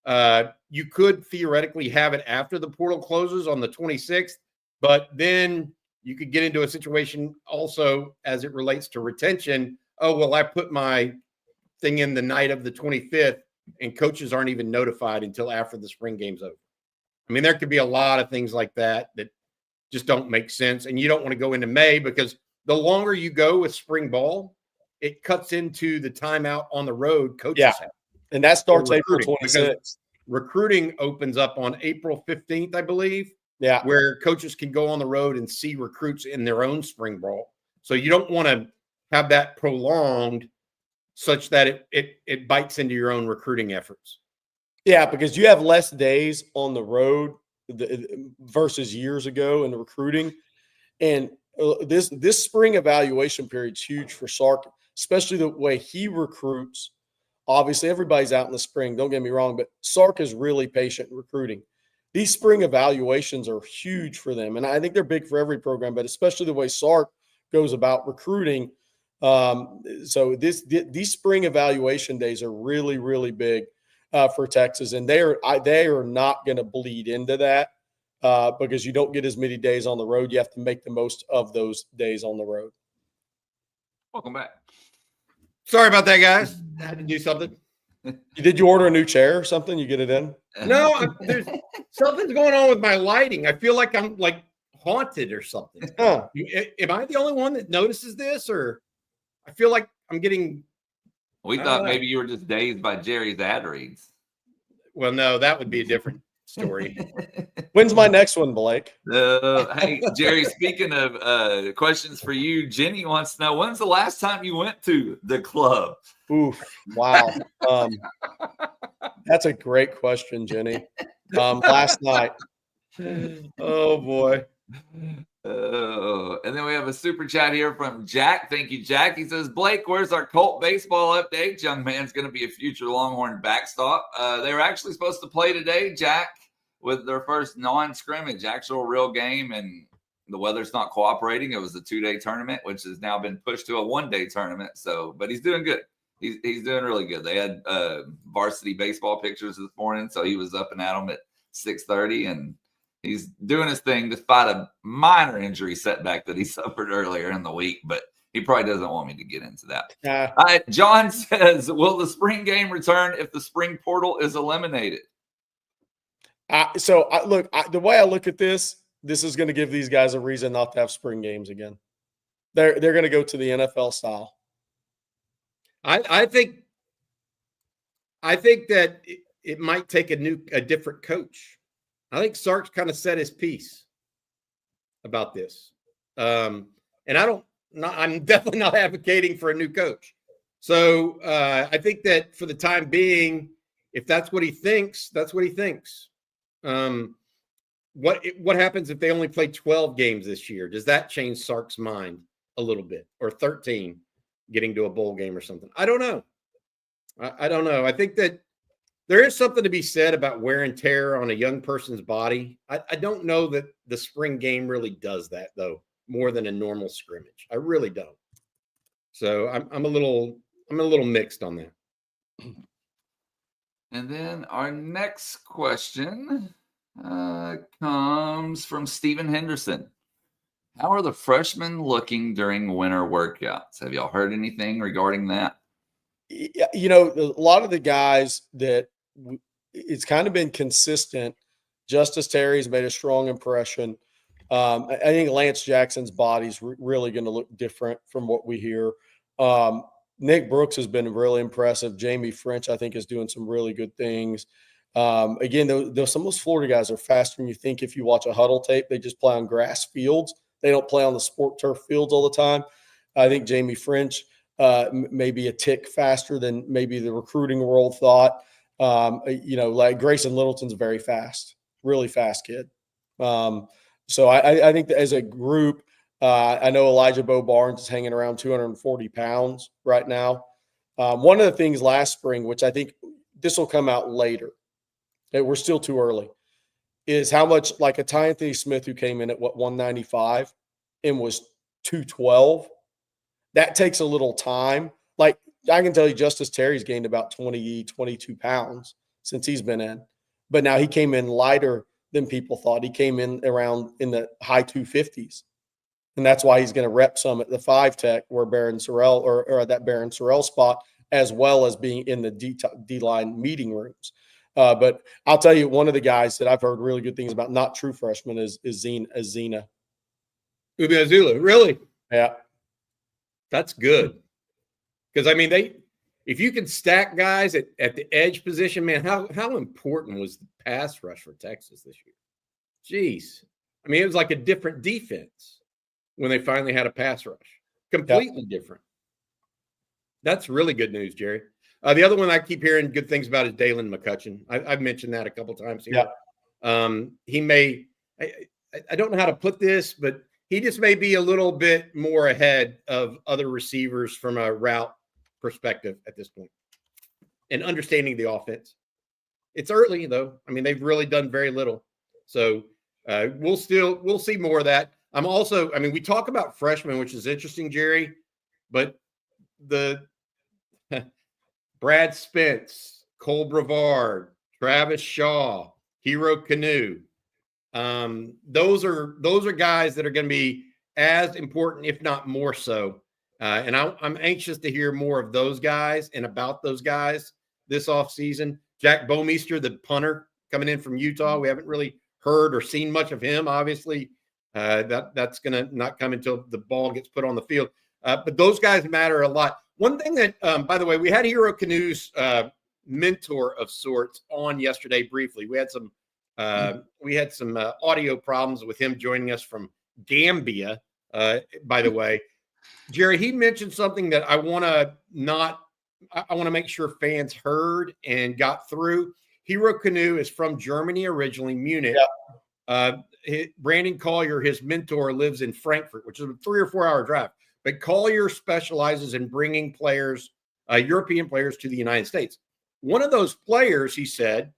Speaker 2: You could theoretically have it after the portal closes on the 26th, but then you could get into a situation also as it relates to retention. Oh, well, I put my thing in the night of the 25th, and coaches aren't even notified until after the spring game's over. There could be a lot of things like that just don't make sense. And you don't want to go into May, because the longer you go with spring ball, it cuts into the timeout on the road coaches have.
Speaker 3: And that starts April 26th.
Speaker 2: Recruiting opens up on April 15th, I believe.
Speaker 3: Yeah.
Speaker 2: Where coaches can go on the road and see recruits in their own spring ball. So you don't want to have that prolonged such that it bites into your own recruiting efforts.
Speaker 3: Yeah, because you have less days on the road versus years ago in the recruiting. And this spring evaluation period is huge for Sark, especially the way he recruits. Obviously, everybody's out in the spring, don't get me wrong, but Sark is really patient in recruiting. These spring evaluations are huge for them, and I think they're big for every program, but especially the way Sark goes about recruiting. So these spring evaluation days are really, really big for Texas, and they are not going to bleed into that because you don't get as many days on the road. You have to make the most of those days on the road.
Speaker 1: Welcome back.
Speaker 2: Sorry about that, guys. I had to do something.
Speaker 3: Did you order a new chair or something? You get it in?
Speaker 2: No, there's something's going on with my lighting. I feel like I'm haunted or something.
Speaker 3: Huh.
Speaker 2: Am I the only one that notices this, or I feel like I'm getting?
Speaker 1: We thought maybe you were just dazed by Jerry's ad reads.
Speaker 2: Well, no, that would be a different story.
Speaker 3: When's my next one, Blake?
Speaker 1: Hey, Jerry, speaking of questions for you, Jenny wants to know, when's the last time you went to the club?
Speaker 3: Oof. Wow. That's a great question, Jenny. Last night.
Speaker 2: Oh, boy.
Speaker 1: And then we have a super chat here from Jack. Thank you, Jack. He says, Blake, where's our Colt baseball update? Young man's going to be a future Longhorn backstop. They were actually supposed to play today, Jack, with their first non-scrimmage, actual real game, and the weather's not cooperating. It was a 2-day tournament, which has now been pushed to a 1-day tournament. But he's doing good. He's doing really good. They had varsity baseball pictures this morning, so he was up and at them at 6:30, and he's doing his thing despite a minor injury setback that he suffered earlier in the week. But He probably doesn't want me to get into that.
Speaker 3: Yeah.
Speaker 1: John says, will the spring game return if the spring portal is eliminated?
Speaker 3: The way I look at this is going to give these guys a reason not to have spring games again. They're going to go to the NFL style.
Speaker 2: I think that it might take a different coach. I think Sark's kind of set his piece about this. And I'm definitely not advocating for a new coach. So I think that for the time being, if that's what he thinks, that's what he thinks. What happens if they only play 12 games this year? Does that change Sark's mind a little bit? Or 13 getting to a bowl game or something? I don't know. I don't know. I think that there is something to be said about wear and tear on a young person's body. I don't know that the spring game really does that, though, more than a normal scrimmage. I really don't. So I'm a little mixed on that.
Speaker 1: And then our next question comes from Stephen Henderson. How are the freshmen looking during winter workouts? Have y'all heard anything regarding that?
Speaker 3: A lot of the guys that it's kind of been consistent. Justice Terry's made a strong impression. I think Lance Jackson's body's really going to look different from what we hear. Nick Brooks has been really impressive. Jamie French, I think, is doing some really good things. Again, some of those Florida guys are faster than you think. If you watch a huddle tape, they just play on grass fields. They don't play on the sport turf fields all the time. I think Jamie French may be a tick faster than maybe the recruiting world thought. Like Grayson Littleton's very fast, really fast kid. So I think that as a group, I know Elijah Bo Barnes is hanging around 240 pounds right now. One of the things last spring, which I think this will come out later, we're still too early, is how much like a Ty Anthony Smith who came in at 195 and was 212. That takes a little time. Like I can tell you Justice Terry's gained about 22 pounds since he's been in. But now he came in lighter than people thought. He came in around in the high 250s. And that's why he's going to rep some at the 5 tech where Baron Sorrell or that Baron Sorrell spot, as well as being in the D-line meeting rooms. But I'll tell you, one of the guys that I've heard really good things about, not true freshman, is Zena.
Speaker 2: Ubiazula, really?
Speaker 3: Yeah.
Speaker 2: That's good. Because, I mean, if you can stack guys at the edge position, man, how important was the pass rush for Texas this year? Jeez. I mean, it was like a different defense when they finally had a pass rush. Completely different. That's really good news, Jerry. The other one I keep hearing good things about is Dalen McCutcheon. I've mentioned that a couple times here. Yeah. He may – I don't know how to put this, but he just may be a little bit more ahead of other receivers from a route perspective at this point and understanding the offense. It's early, though. I mean, they've really done very little. So we'll see more of that. We talk about freshmen, which is interesting, Jerry, but the Brad Spence, Cole Brevard, Travis Shaw, Hero Canoe. Those are guys that are going to be as important, if not more so. And I'm anxious to hear more of those guys and about those guys this offseason. Jack Bomeister, the punter coming in from Utah. We haven't really heard or seen much of him, obviously. That's going to not come until the ball gets put on the field. But those guys matter a lot. One thing that, by the way, we had Hero Canoe's mentor of sorts on yesterday briefly. We had some audio problems with him joining us from Gambia, by the way. Jerry, he mentioned something that I want to make sure fans heard and got through. Hero Canoe is from Germany originally, Munich. Yeah. Brandon Collier, his mentor, lives in Frankfurt, which is a 3 or 4 hour drive. But Collier specializes in bringing players, European players, to the United States. One of those players, he said,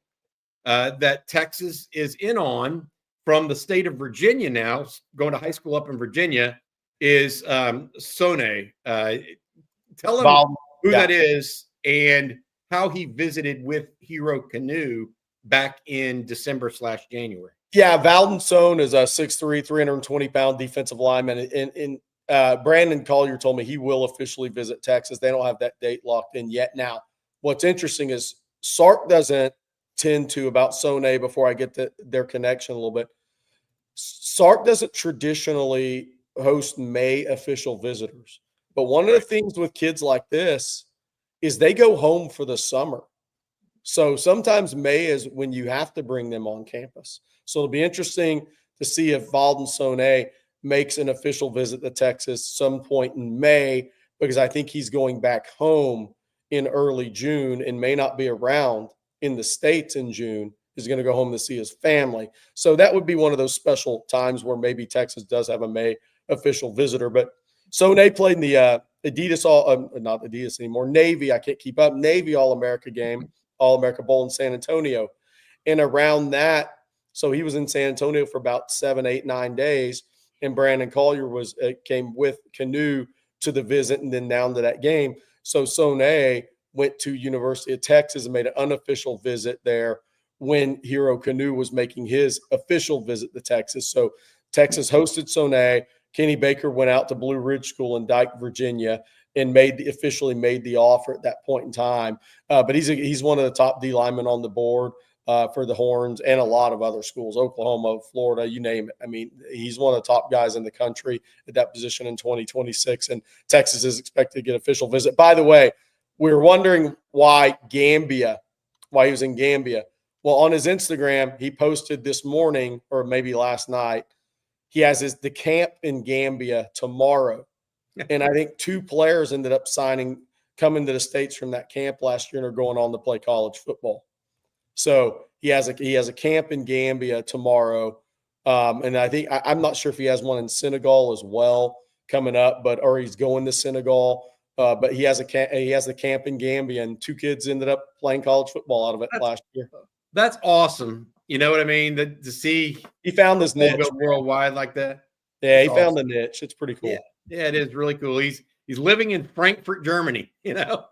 Speaker 2: that Texas is in on from the state of Virginia now, going to high school up in Virginia, is Sone. Tell him who that is and how he visited with Hero Canoe back in December/January.
Speaker 3: Yeah, Valden Sone is a 6'3", 320-pound defensive lineman. And Brandon Collier told me he will officially visit Texas. They don't have that date locked in yet. Now, what's interesting is Sark doesn't tend to, about Sone before I get to their connection a little bit, Sark doesn't traditionally host May official visitors. But one of the things with kids like this is they go home for the summer. So sometimes May is when you have to bring them on campus. So it'll be interesting to see if Valden Sone makes an official visit to Texas some point in May, because I think he's going back home in early June and may not be around in the States in June. He's going to go home to see his family. So that would be one of those special times where maybe Texas does have a May official visitor. But Sone played in the Adidas not Adidas anymore, Navy, I can't keep up, Navy All-America game, All-America Bowl in San Antonio. And around that, so he was in San Antonio for about 7, 8, 9 days. And Brandon Collier came with Canoe to the visit and then down to that game. So Sone went to University of Texas and made an unofficial visit there when Hero Canoe was making his official visit to Texas. So Texas hosted Sone. Kenny Baker went out to Blue Ridge School in Dike, Virginia, and officially made the offer at that point in time. But he's one of the top D linemen on the board for the Horns and a lot of other schools, Oklahoma, Florida, you name it. I mean, he's one of the top guys in the country at that position in 2026, and Texas is expected to get official visit. By the way, we were wondering why he was in Gambia. Well, on his Instagram, he posted this morning or maybe last night, he has the camp in Gambia tomorrow. And I think 2 players ended up coming to the States from that camp last year and are going on to play college football. So he has a camp in Gambia tomorrow. And I think I'm not sure if he has one in Senegal as well coming up, or he's going to Senegal. But he has the camp in Gambia, and 2 kids ended up playing college football out of it last year.
Speaker 2: That's awesome. You know what I mean? To see
Speaker 3: he found this niche
Speaker 2: worldwide like that.
Speaker 3: Yeah, he found the niche. It's pretty cool.
Speaker 2: Yeah, it is really cool. He's living in Frankfurt, Germany. So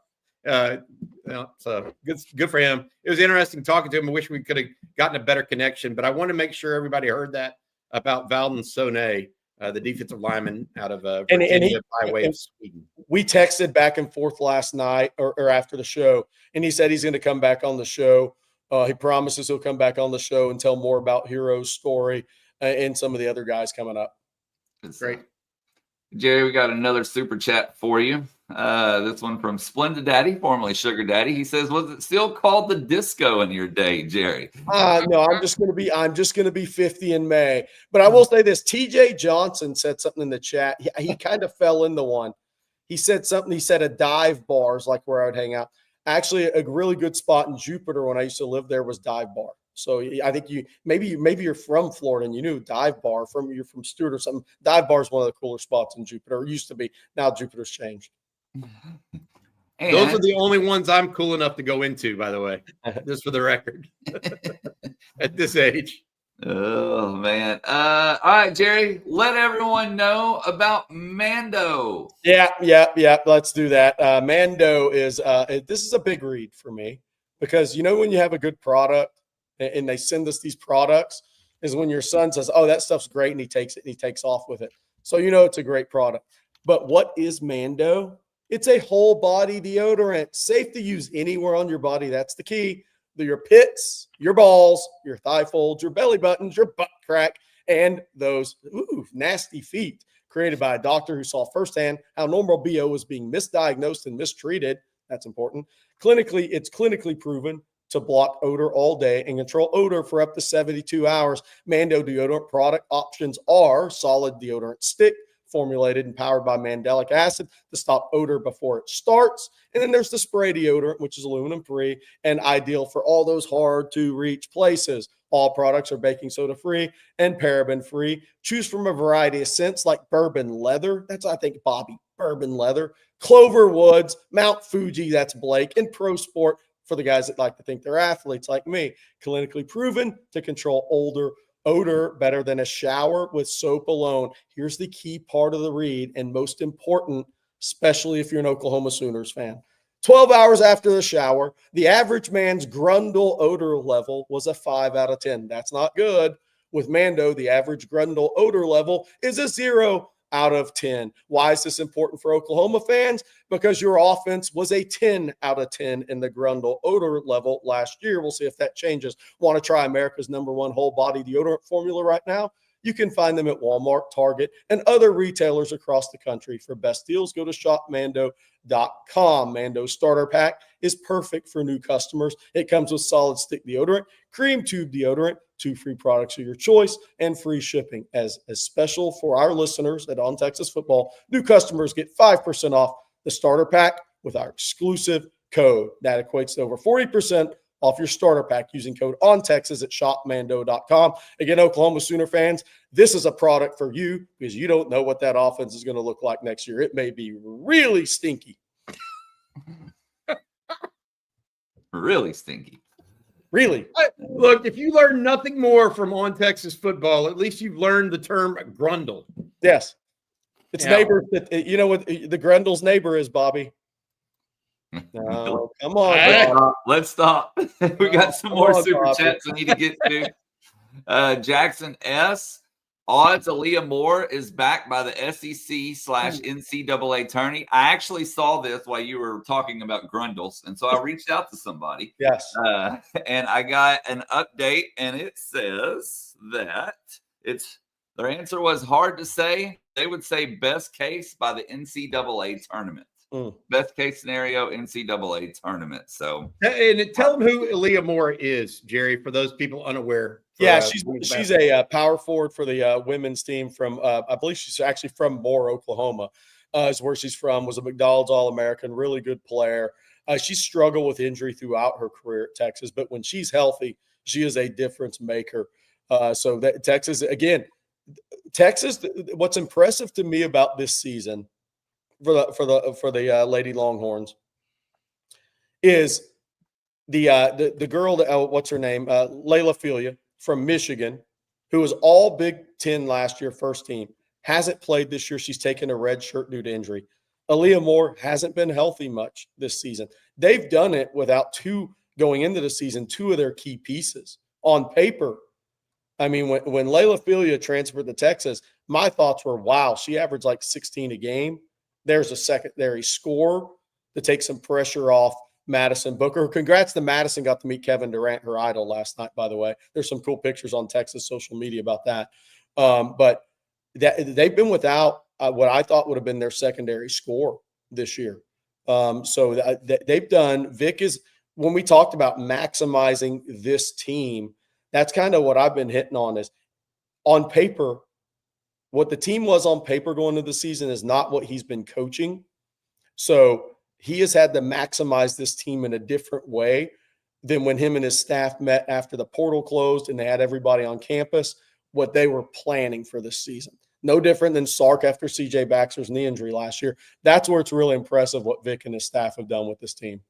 Speaker 2: good for him. It was interesting talking to him. I wish we could have gotten a better connection, but I want to make sure everybody heard that about Valden Sone, the defensive lineman out of Virginia by way of Sweden.
Speaker 3: We texted back and forth last night or after the show, and he said he's going to come back on the show. He promises he'll come back on the show and tell more about Hero's story and some of the other guys coming up.
Speaker 2: Great.
Speaker 1: Jerry, we got another super chat for you. This one from Splendid Daddy, formerly Sugar Daddy. He says, "Was it still called the disco in your day, Jerry?"
Speaker 3: No, I'm just gonna be 50 in May. But I will say this: TJ Johnson said something in the chat. He kind of fell into one. He said something. He said a dive bar is like where I would hang out. Actually, a really good spot in Jupiter when I used to live there was Dive Bar. So I think maybe you're from Florida and you knew Dive Bar you're from Stewart or something. Dive Bar is one of the cooler spots in Jupiter. It used to be. Now Jupiter's changed.
Speaker 2: And those are the only ones I'm cool enough to go into, by the way, just for the record, at this age.
Speaker 1: Oh, man. All right, Jerry, let everyone know about Mando.
Speaker 3: Yeah. Let's do that. Mando is this is a big read for me because, when you have a good product and they send us these products is when your son says, "Oh, that stuff's great," and he takes it and he takes off with it. So, it's a great product. But what is Mando? It's a whole body deodorant, safe to use anywhere on your body. That's the key. Your pits, your balls, your thigh folds, your belly buttons, your butt crack, and those nasty feet. Created by a doctor who saw firsthand how normal BO was being misdiagnosed and mistreated. That's important. It's clinically proven to block odor all day and control odor for up to 72 hours. Mando deodorant product options are solid deodorant stick, formulated and powered by mandelic acid to stop odor before it starts. And then there's the spray deodorant, which is aluminum-free and ideal for all those hard-to-reach places. All products are baking soda-free and paraben-free. Choose from a variety of scents like bourbon leather. That's, I think, Bobby, bourbon leather. Clover Woods, Mount Fuji, that's Blake, and Pro Sport for the guys that like to think they're athletes like me. Clinically proven to control odor better than a shower with soap alone. Here's the key part of the read, and most important, especially if you're an Oklahoma Sooners fan. 12 hours after the shower, the average man's Grundle odor level was a 5 out of 10. That's not good. With Mando, the average Grundle odor level is a 0. out of 10. Why is this important for Oklahoma fans? Because your offense was a 10 out of 10 in the Grundle odor level last year. We'll see if that changes. Want to try America's #1 whole body deodorant formula right now? You can find them at Walmart, Target, and other retailers across the country. For best deals, go to shopmando.com. Mando starter pack is perfect for new customers. It comes with solid stick deodorant, cream tube deodorant, 2 free products of your choice, and free shipping. As special for our listeners at On Texas Football, new customers get 5% off the starter pack with our exclusive code. That equates to over 40% off your starter pack using code ONTEXAS at shopmando.com. Again, Oklahoma Sooner fans, this is a product for you because you don't know what that offense is going to look like next year. It may be really stinky.
Speaker 1: Really stinky.
Speaker 3: Really.
Speaker 2: Look, if you learn nothing more from On Texas Football, at least you've learned the term Grundle.
Speaker 3: Yes. It's
Speaker 2: Yeah.
Speaker 3: neighbor. You know what the Grundle's neighbor is, Bobby? No, come on.
Speaker 1: Let's stop. We got some more super
Speaker 3: Bobby.
Speaker 1: chats I need to get to. Jackson S. Odds Aaliyah Moore is backed by the SEC/NCAA tourney. I actually saw this while you were talking about Grundles, and so I reached out to somebody.
Speaker 3: Yes.
Speaker 1: And I got an update, and it says that their answer was hard to say. They would say best case by the NCAA tournament. Best case scenario, NCAA tournament. So,
Speaker 2: and tell them who Aaliyah Moore is, Jerry, for those people unaware.
Speaker 3: Yeah, she's a power forward for the women's team from, I believe she's actually from Moore, Oklahoma, is where she's from, was a McDonald's All-American, really good player. She struggled with injury throughout her career at Texas, but when she's healthy, she is a difference maker. So that Texas, what's impressive to me about this season for the Lady Longhorns is the girl that what's her name, Layla Filia from Michigan, who was all Big Ten last year, first team, hasn't played this year. She's taken a red shirt due to injury. Aaliyah Moore hasn't been healthy much this season. They've done it without going into the season, 2 of their key pieces. On paper, I mean, when Layla Filia transferred to Texas, my thoughts were, wow, she averaged like 16 a game. There's a secondary score to take some pressure off Madison Booker. Congrats to Madison, got to meet Kevin Durant, her idol, last night, by the way. There's some cool pictures on Texas social media about that. But they've been without what I thought would have been their secondary score this year. So they've done – Vic is – when we talked about maximizing this team, that's kind of what I've been hitting on is on paper – what the team was on paper going into the season is not what he's been coaching. So he has had to maximize this team in a different way than when him and his staff met after the portal closed and they had everybody on campus, what they were planning for this season. No different than Sark after C.J. Baxter's knee injury last year. That's where it's really impressive what Vic and his staff have done with this team.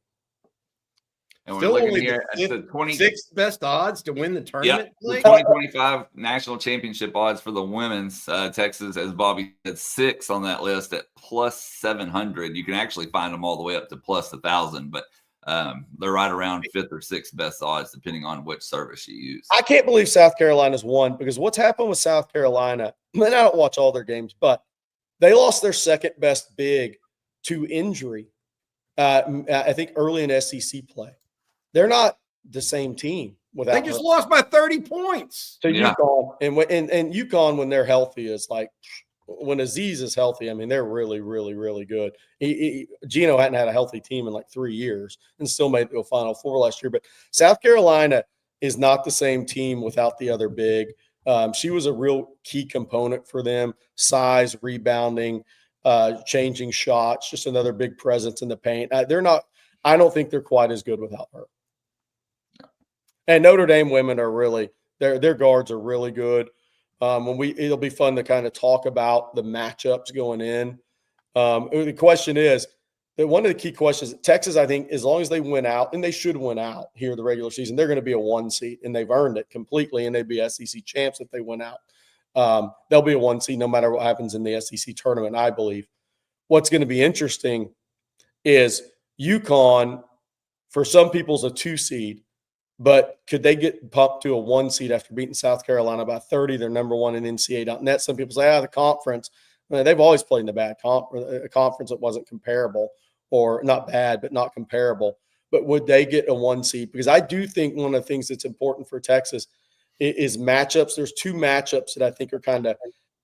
Speaker 1: And
Speaker 2: Still
Speaker 1: we're looking
Speaker 2: only
Speaker 1: here at the
Speaker 2: 26th best odds to win the tournament.
Speaker 1: The 2025 national championship odds for the women's. Texas, as Bobby said, 6 on that list at plus 700. You can actually find them all the way up to plus 1,000, but they're right around 5th or 6th best odds, depending on which service you use.
Speaker 3: I can't believe South Carolina's won because what's happened with South Carolina, and I don't watch all their games, but they lost their second best big to injury, I think, early in SEC play. They're not the same team without.
Speaker 2: They just lost by 30 points.
Speaker 3: To UConn, and UConn when they're healthy is like when Aziz is healthy. I mean, they're really, really, really good. Gino hadn't had a healthy team in like 3 years and still made the Final Four last year. But South Carolina is not the same team without the other big. She was a real key component for them. Size, rebounding, changing shots, just another big presence in the paint. They're not. I don't think they're quite as good without her. And Notre Dame women are really their guards are really good. It'll be fun to kind of talk about the matchups going in. The question is that one of the key questions, Texas, I think, as long as they win out, and they should win out here the regular season, they're going to be a 1 seed, and they've earned it completely, and they'd be SEC champs if they win out. They'll be a 1 seed no matter what happens in the SEC tournament, I believe. What's going to be interesting is UConn, for some people, is a 2 seed. But could they get pumped to a 1 seed after beating South Carolina by 30? They're number 1 in NCAA.net. Some people say, the conference. I mean, they've always played in a bad conference that wasn't comparable, or not bad, but not comparable. But would they get a 1 seed? Because I do think one of the things that's important for Texas is matchups. There's 2 matchups that I think are kind of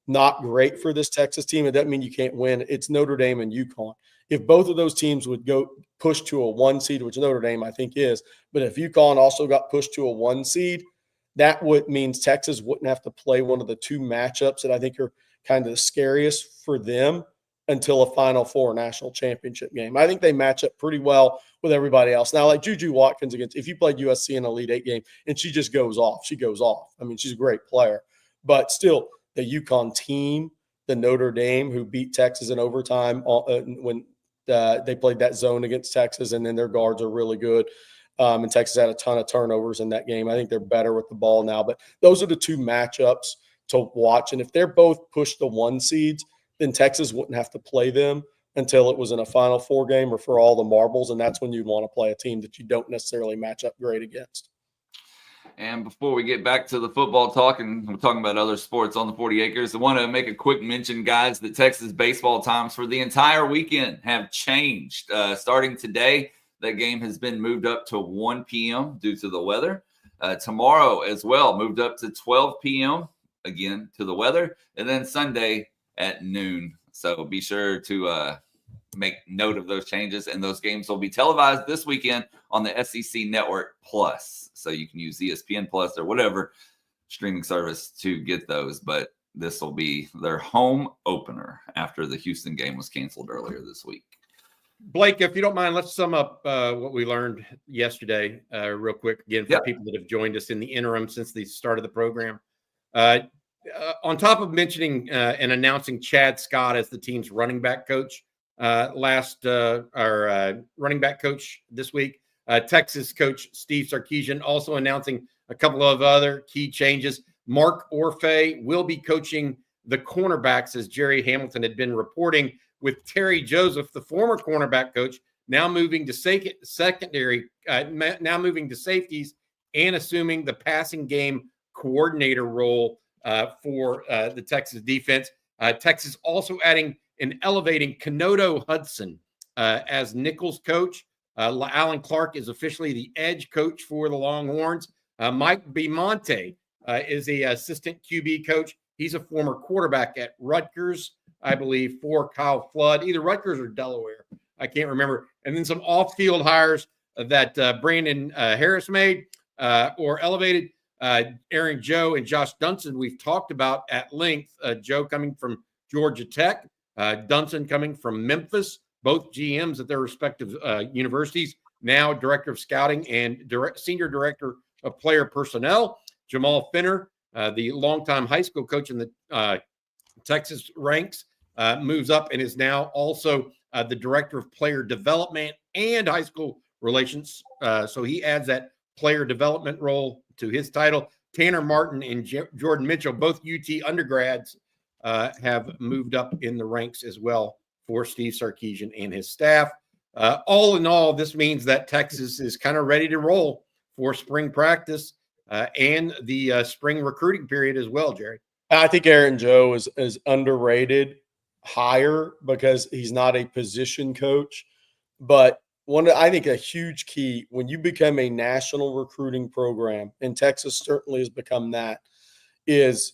Speaker 3: not great for this Texas team. It doesn't mean you can't win. It's Notre Dame and UConn. If both of those teams would go push to a 1 seed, which Notre Dame I think is, but if UConn also got pushed to a 1 seed, that would means Texas wouldn't have to play one of the 2 matchups that I think are kind of the scariest for them until a Final Four national championship game. I think they match up pretty well with everybody else. Now, like Juju Watkins if you played USC in an Elite 8 game and she just goes off, she goes off. I mean, she's a great player. But still, the UConn team, the Notre Dame, who beat Texas in overtime when they played that zone against Texas, and then their guards are really good. And Texas had a ton of turnovers in that game. I think they're better with the ball now. But those are the 2 matchups to watch. And if they're both pushed to 1 seeds, then Texas wouldn't have to play them until it was in a Final Four game or for all the marbles. And that's when you'd want to play a team that you don't necessarily match up great against.
Speaker 1: And before we get back to the football talk, and we're talking about other sports on the 40 acres, I want to make a quick mention, guys, that Texas baseball times for the entire weekend have changed. Starting today, that game has been moved up to 1 p.m. due to the weather. Tomorrow as well, moved up to 12 p.m., again, to the weather. And then Sunday at noon. So be sure to make note of those changes. And those games will be televised this weekend on the SEC Network Plus. So you can use ESPN Plus or whatever streaming service to get those. But this will be their home opener after the Houston game was canceled earlier this week.
Speaker 2: Blake, if you don't mind, let's sum up what we learned yesterday real quick, again, for people that have joined us in the interim since the start of the program. On top of mentioning and announcing Chad Scott as the team's running back coach running back coach this week, Texas coach Steve Sarkisian also announcing a couple of other key changes. Mark Orfe will be coaching the cornerbacks, as Jerry Hamilton had been reporting, with Terry Joseph, the former cornerback coach, now moving to secondary, now moving to safeties and assuming the passing game coordinator role for the Texas defense. Texas also adding and elevating Kenodo Hudson as Nichols coach. Alan Clark is officially the edge coach for the Longhorns. Mike Bimonte is the assistant QB coach. He's a former quarterback at Rutgers, I believe, for Kyle Flood, either Rutgers or Delaware. I can't remember. And then some off-field hires that Brandon Harris made or elevated. Aaron Joe and Josh Dunson, we've talked about at length. Joe coming from Georgia Tech, Dunson coming from Memphis, both GMs at their respective universities, now director of scouting and senior director of player personnel. Jamal Finner, the longtime high school coach in the Texas ranks, moves up and is now also the director of player development and high school relations. So he adds that player development role to his title. Tanner Martin and Jordan Mitchell, both UT undergrads, have moved up in the ranks as well for Steve Sarkisian and his staff. All in all, this means that Texas is kind of ready to roll for spring practice and the spring recruiting period as well, Jerry.
Speaker 3: I think Aaron Joe is underrated higher because he's not a position coach. But I think a huge key when you become a national recruiting program, and Texas certainly has become that, is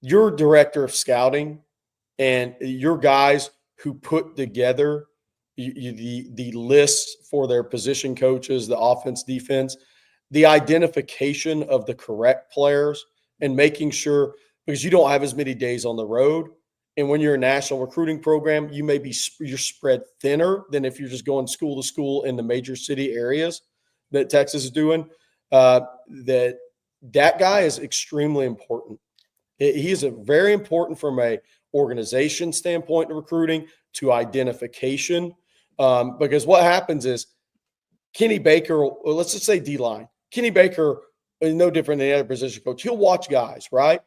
Speaker 3: your director of scouting and your guys who put together the lists for their position coaches, the offense, defense, the identification of the correct players and making sure, because you don't have as many days on the road. And when you're a national recruiting program, you're spread thinner than if you're just going school to school in the major city areas that Texas is doing. That guy is extremely important. He is very important from a organization standpoint of recruiting to identification. Because what happens is Kenny Baker, let's just say D-line. Kenny Baker is no different than any other position coach. He'll watch guys, right?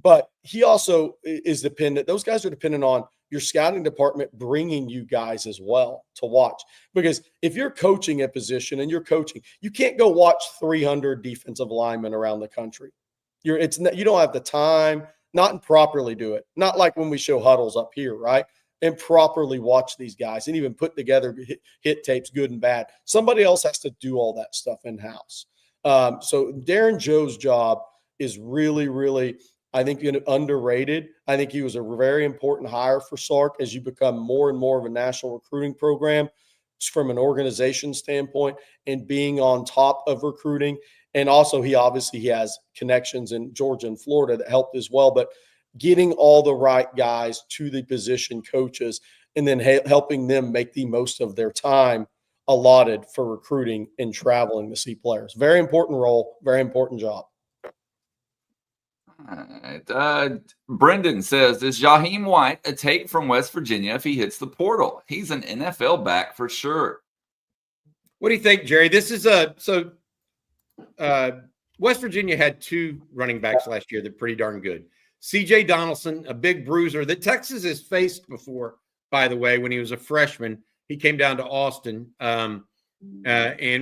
Speaker 3: But he also is dependent. Those guys are dependent on your scouting department bringing you guys as well to watch. Because if you're coaching a position and you're coaching, you can't go watch 300 defensive linemen around the country. You don't have the time, not improperly do it. Not like when we show huddles up here, right? And properly watch these guys and even put together hit tapes, good and bad. Somebody else has to do all that stuff in-house. So Darren Joe's job is really, really, I think, underrated. I think he was a very important hire for Sark as you become more and more of a national recruiting program from an organization standpoint and being on top of recruiting. And also he has connections in Georgia and Florida that helped as well. But getting all the right guys to the position coaches and then helping them make the most of their time allotted for recruiting and traveling to see players. Very important role, very important job.
Speaker 1: All right. Brendan says, is Jaheim White a take from West Virginia if he hits the portal? He's an NFL back for sure.
Speaker 2: What do you think, Jerry? This is West Virginia had 2 running backs last year that are pretty darn good. C.J. Donaldson, a big bruiser that Texas has faced before, by the way, when he was a freshman. He came down to Austin and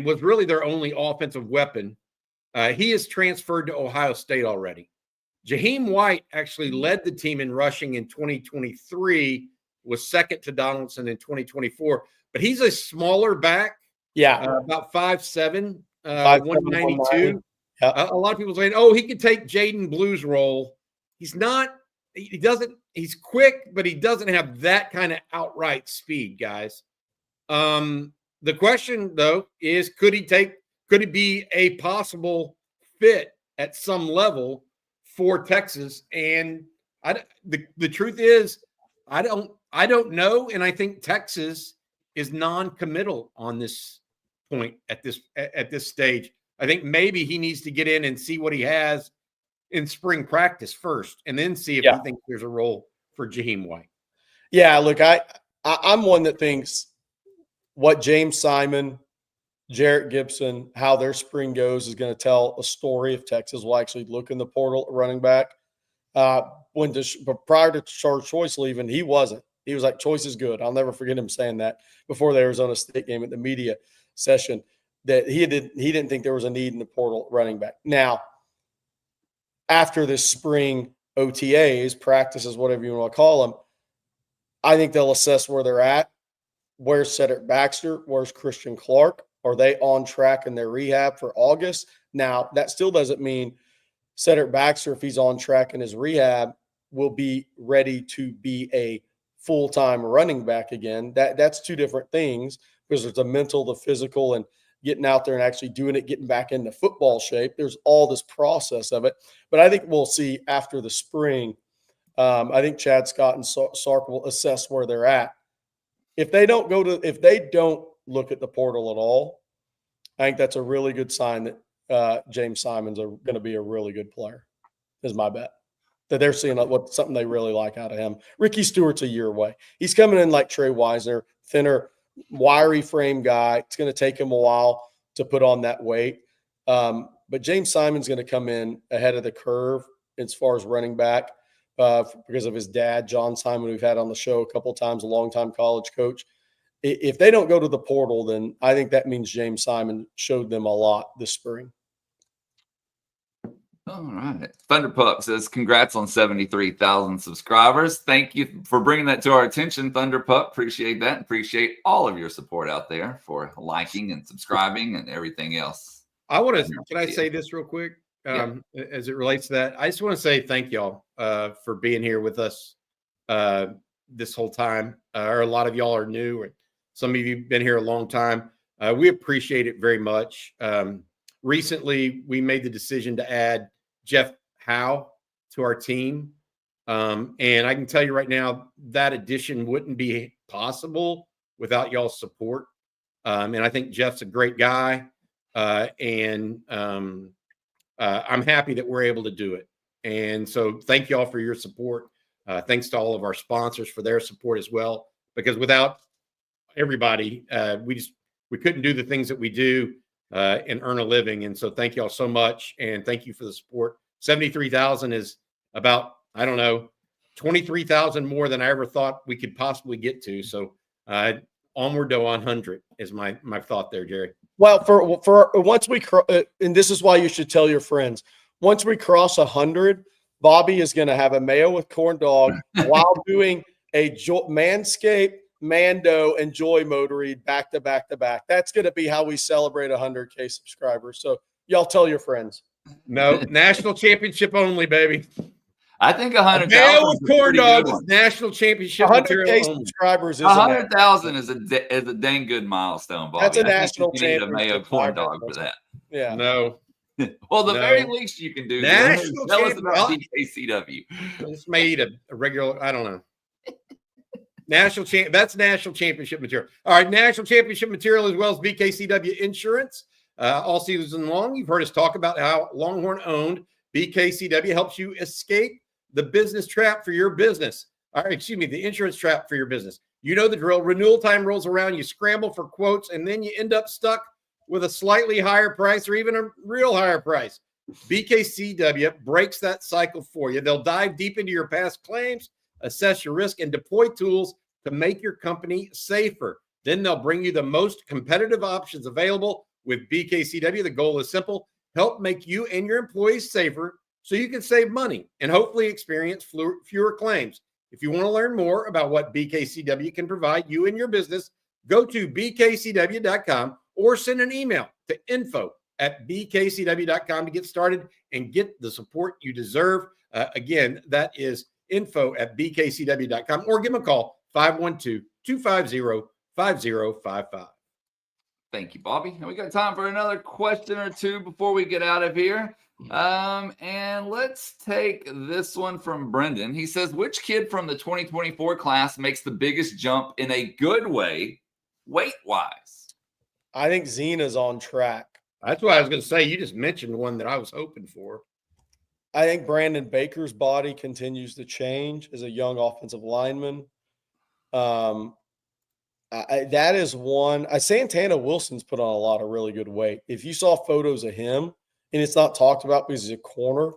Speaker 2: was really their only offensive weapon. He is transferred to Ohio State already. Jaheim White actually led the team in rushing in 2023, was second to Donaldson in 2024. But he's a smaller back.
Speaker 3: Yeah.
Speaker 2: About 5'7", 192. A lot of people saying, oh, he could take Jaden Blue's role. He's not. He's quick, but he doesn't have that kind of outright speed, guys. The question, though, is could he be a possible fit at some level for Texas? And the truth is, I don't know. And I think Texas is non-committal on this point at this stage. I think maybe he needs to get in and see what he has in spring practice first, and then see if he thinks there's a role for Jaheim White.
Speaker 3: Yeah, look, I'm one that thinks what James Simon, Jarrett Gibson, how their spring goes is going to tell a story if Texas will actually look in the portal at running back. But prior to Charles Choice leaving, he wasn't. He was like, Choice is good. I'll never forget him saying that before the Arizona State game at the media session, that he didn't think there was a need in the portal running back. Now, after this spring OTAs, practices, whatever you want to call them, I think they'll assess where they're at. Where's Cedric Baxter? Where's Christian Clark? Are they on track in their rehab for August? Now, that still doesn't mean Cedric Baxter, if he's on track in his rehab, will be ready to be a full-time running back again. That's 2 different things, because there's the mental, the physical, and getting out there and actually doing it, getting back into football shape. There's all this process of it. But I think we'll see after the spring. I think Chad Scott and Sark will assess where they're at. If they don't look at the portal at all, I think that's a really good sign that James Simon's going to be a really good player, is my bet. That they're seeing something they really like out of him. Ricky Stewart's a year away. He's coming in like Trey Wisner, thinner, wiry frame guy. It's going to take him a while to put on that weight. But James Simon's going to come in ahead of the curve as far as running back because of his dad, John Simon, we've had on the show a couple of times, a longtime college coach. If they don't go to the portal, then I think that means James Simon showed them a lot this spring.
Speaker 1: All right. Thunderpup says, congrats on 73,000 subscribers. Thank you for bringing that to our attention, Thunderpup. Appreciate that. Appreciate all of your support out there for liking and subscribing and everything else.
Speaker 2: Can I say this real quick as it relates to that? I just want to say thank y'all for being here with us this whole time. Or a lot of y'all are new, or some of you have been here a long time. We appreciate it very much. Recently, we made the decision to add Jeff Howe to our team. And I can tell you right now, that addition wouldn't be possible without y'all's support. And I think Jeff's a great guy. And I'm happy that we're able to do it. And so thank y'all for your support. Thanks to all of our sponsors for their support as well, because without everybody, we couldn't do the things that we do and earn a living. And so thank y'all so much. And thank you for the support. 73,000 is about, 23,000 more than I ever thought we could possibly get to. So onward to 100 is my thought there, Jerry.
Speaker 3: Well, for once we and this is why you should tell your friends, once we cross 100, Bobby is going to have a mayo with corn dog while doing a Manscaped, Mando, and Joy Mode read back to back to back. That's going to be how we celebrate 100K subscribers. So y'all tell your friends.
Speaker 2: No, national championship only, baby.
Speaker 1: I think 100,000
Speaker 2: mayo with corn dogs is national championship
Speaker 3: 100K
Speaker 2: material
Speaker 3: subscribers is
Speaker 1: 100,000 is a dang good milestone, Bobby.
Speaker 3: That's a national
Speaker 1: you need a mayo corn
Speaker 3: championship
Speaker 1: dog for that.
Speaker 3: Yeah.
Speaker 2: No.
Speaker 1: Well, the
Speaker 2: No.
Speaker 1: very least you can do is tell us about BKCW.
Speaker 2: Just made a regular, I don't know. That's national championship material. All right, national championship material as well as BKCW insurance. All season long, you've heard us talk about how Longhorn-owned BKCW helps you escape the business trap for your business. The insurance trap for your business. You know the drill. Renewal time rolls around, you scramble for quotes, and then you end up stuck with a slightly higher price or even a real higher price. BKCW breaks that cycle for you. They'll dive deep into your past claims, assess your risk, and deploy tools to make your company safer. Then they'll bring you the most competitive options available with BKCW. The goal is simple: help make you and your employees safer so you can save money and hopefully experience fewer claims. If you want to learn more about what BKCW can provide you and your business, go to bkcw.com or send an email to info@bkcw.com to get started and get the support you deserve. Again, that is info@bkcw.com, or give them a call, 512-250-5055.
Speaker 1: Thank you, Bobby. And we got time for another question or two before we get out of here. And let's take this one from Brendan. He says, which kid from the 2024 class makes the biggest jump in a good way, weight-wise?
Speaker 3: I think Zena's on track.
Speaker 2: That's what I was going to say. You just mentioned one that I was hoping for.
Speaker 3: I think Brandon Baker's body continues to change as a young offensive lineman. That is one. Santana Wilson's put on a lot of really good weight. If you saw photos of him, and it's not talked about because he's a corner,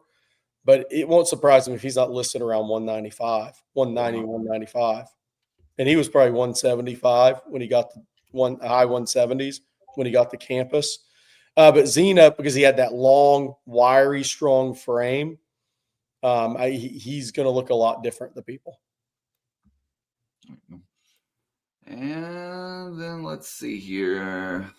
Speaker 3: but it won't surprise him if he's not listed around 190, 195. And he was probably 175 when he got the high 170s when he got to campus. But Zena, because he had that long, wiry, strong frame, he's going to look a lot different to people.
Speaker 1: And then let's see here.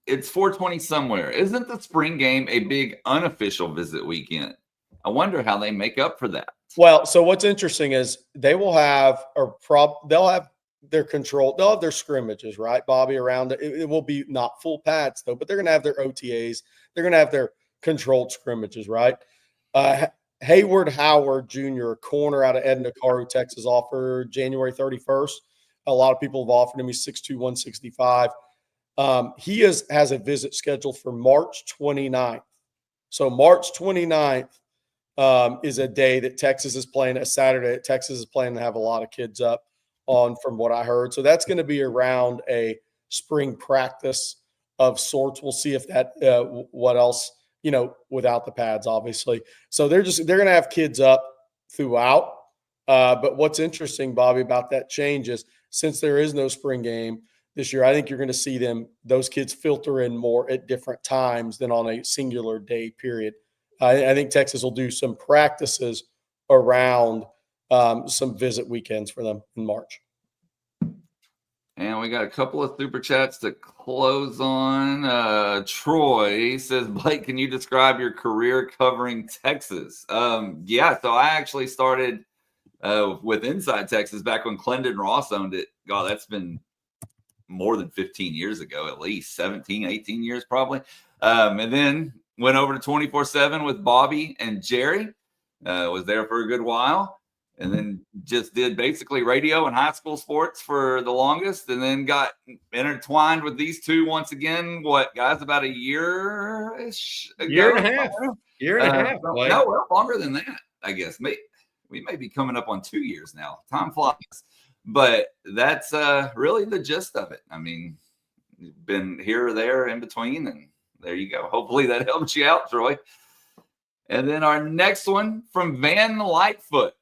Speaker 1: It's 420 somewhere. Isn't the spring game a big unofficial visit weekend? I wonder how they make up for that.
Speaker 3: Well, so what's interesting is they'll have their control. They'll have their scrimmages, right, Bobby, around it. It will be not full pads, though, but they're going to have their OTAs. They're going to have their controlled scrimmages, right? Hayward Howard Jr., a corner out of Edna Caru, Texas, offered January 31st. A lot of people have offered him. He's 6'2", 165. He has a visit scheduled for March 29th. So March 29th is a day that Texas is playing, a Saturday that Texas is planning to have a lot of kids up on, from what I heard. So that's going to be around a spring practice of sorts. We'll see if that what else, without the pads, obviously. So they're going to have kids up throughout. But what's interesting, Bobby, about that change is since there is no spring game this year, I think you're going to see those kids filter in more at different times than on a singular day period. I think Texas will do some practices around some visit weekends for them in March.
Speaker 1: And we got a couple of super chats to close on. Troy says, Blake, can you describe your career covering Texas? Yeah, so I actually started with Inside Texas back when Clendon Ross owned it. God, that's been more than 15 years ago, at least 17, 18 years probably. And then went over to 24/7 with Bobby and Jerry. Was there for a good while. And then just did basically radio and high school sports for the longest, and then got intertwined with these two once again. About a year-ish ago?
Speaker 2: Year and a half.
Speaker 1: No, longer than that, I guess. We may be coming up on 2 years now. Time flies. But that's really the gist of it. I mean, been here or there in between, and there you go. Hopefully that helps you out, Troy. And then our next one from Van Lightfoot.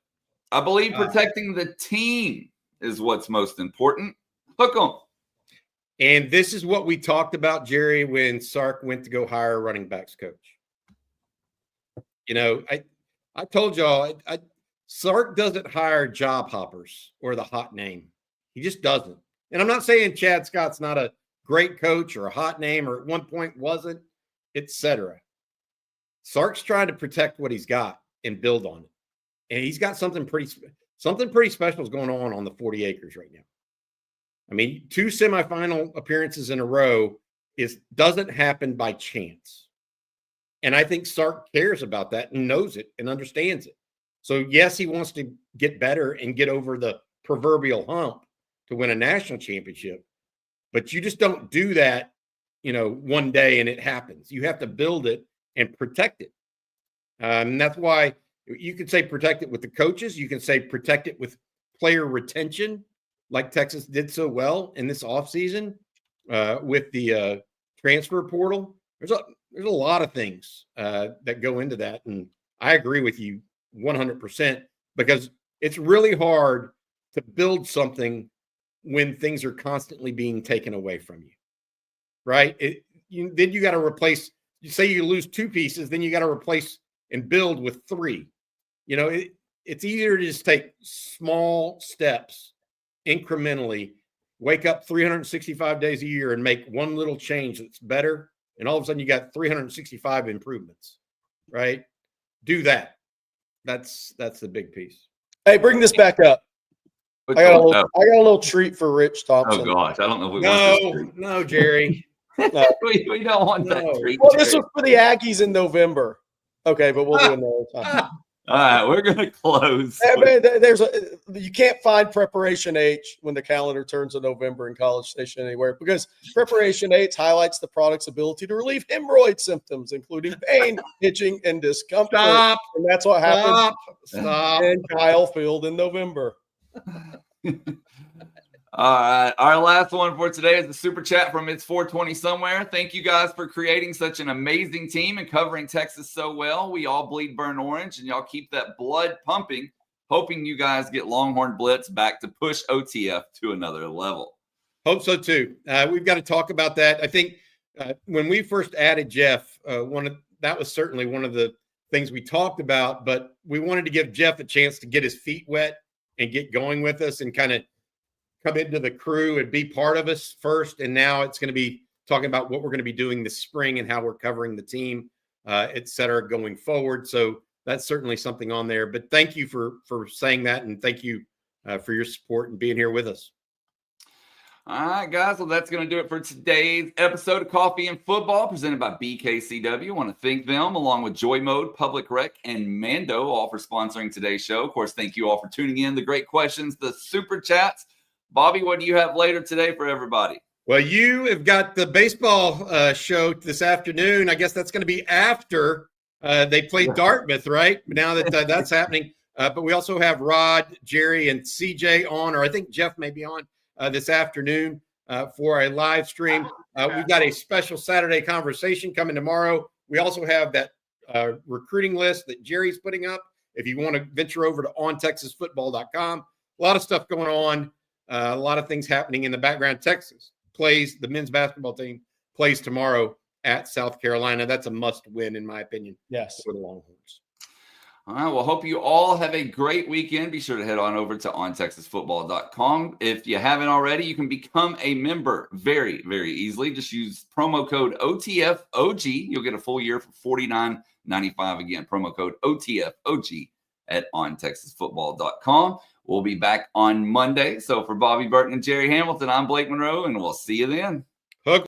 Speaker 1: I believe protecting the team is what's most important. Hook 'em.
Speaker 2: And this is what we talked about, Jerry, when Sark went to go hire a running backs coach. I told y'all, Sark doesn't hire job hoppers or the hot name. He just doesn't. And I'm not saying Chad Scott's not a great coach or a hot name or at one point wasn't, etc. Sark's trying to protect what he's got and build on it. And he's got something pretty special is going on the 40 acres right now. I mean, 2 semifinal appearances in a row doesn't happen by chance. And I think Sark cares about that and knows it and understands it. So, yes, he wants to get better and get over the proverbial hump to win a national championship. But you just don't do that, one day and it happens. You have to build it and protect it. And that's why you can say protect it with the coaches. You can say protect it with player retention, like Texas did so well in this offseason with the transfer portal. There's a lot of things that go into that. And I agree with you 100% because it's really hard to build something when things are constantly being taken away from you, right? Then you got to replace, you say you lose 2 pieces, then you got to replace and build with 3. It's easier to just take small steps incrementally, wake up 365 days a year and make one little change that's better. And all of a sudden you got 365 improvements, right? Do that. That's the big piece.
Speaker 3: Hey, bring this back up. I got a little treat for Rich Thompson.
Speaker 1: Oh gosh, I don't know if we want this treat.
Speaker 2: No, Jerry.
Speaker 3: No.
Speaker 1: we don't want that treat.
Speaker 3: Well, this was for the Aggies in November. Okay, but we'll do it another time.
Speaker 1: All right, we're going to close.
Speaker 3: You can't find Preparation H when the calendar turns to November in College Station anywhere because Preparation H highlights the product's ability to relieve hemorrhoid symptoms, including pain, itching, and discomfort.
Speaker 2: Stop.
Speaker 3: And that's what happened
Speaker 2: Stop.
Speaker 3: in Kyle Field in November.
Speaker 1: All right. Our last one for today is the super chat from It's 420 Somewhere. Thank you guys for creating such an amazing team and covering Texas so well. We all bleed burnt orange, and y'all keep that blood pumping. Hoping you guys get Longhorn Blitz back to push OTF to another level.
Speaker 2: Hope so, too. We've got to talk about that. I think when we first added Jeff, that was certainly one of the things we talked about, but we wanted to give Jeff a chance to get his feet wet and get going with us and kind of come into the crew and be part of us first. And now it's going to be talking about what we're going to be doing this spring and how we're covering the team, et cetera, going forward. So that's certainly something on there. But thank you for saying that. And thank you for your support and being here with us.
Speaker 1: All right, guys. Well, that's going to do it for today's episode of Coffee and Football presented by BKCW. I want to thank them along with Joy Mode, Public Rec, and Mando all for sponsoring today's show. Of course, thank you all for tuning in. The great questions, the super chats. Bobby, what do you have later today for everybody?
Speaker 2: Well, you have got the baseball show this afternoon. I guess that's going to be after they play Dartmouth, right? Now that that's happening. But we also have Rod, Jerry, and CJ on, or I think Jeff may be on this afternoon for a live stream. We've got a special Saturday conversation coming tomorrow. We also have that recruiting list that Jerry's putting up. If you want to venture over to ontexasfootball.com, a lot of stuff going on. A lot of things happening in the background. Texas the men's basketball team plays tomorrow at South Carolina. That's a must win, in my opinion.
Speaker 3: Yes.
Speaker 2: For the Longhorns.
Speaker 1: All right. Well, hope you all have a great weekend. Be sure to head on over to ontexasfootball.com. If you haven't already, you can become a member very, very easily. Just use promo code OTFOG. You'll get a full year for $49.95. Again, promo code OTFOG at ontexasfootball.com. We'll be back on Monday. So for Bobby Burton and Jerry Hamilton, I'm Blake Monroe, and we'll see you then.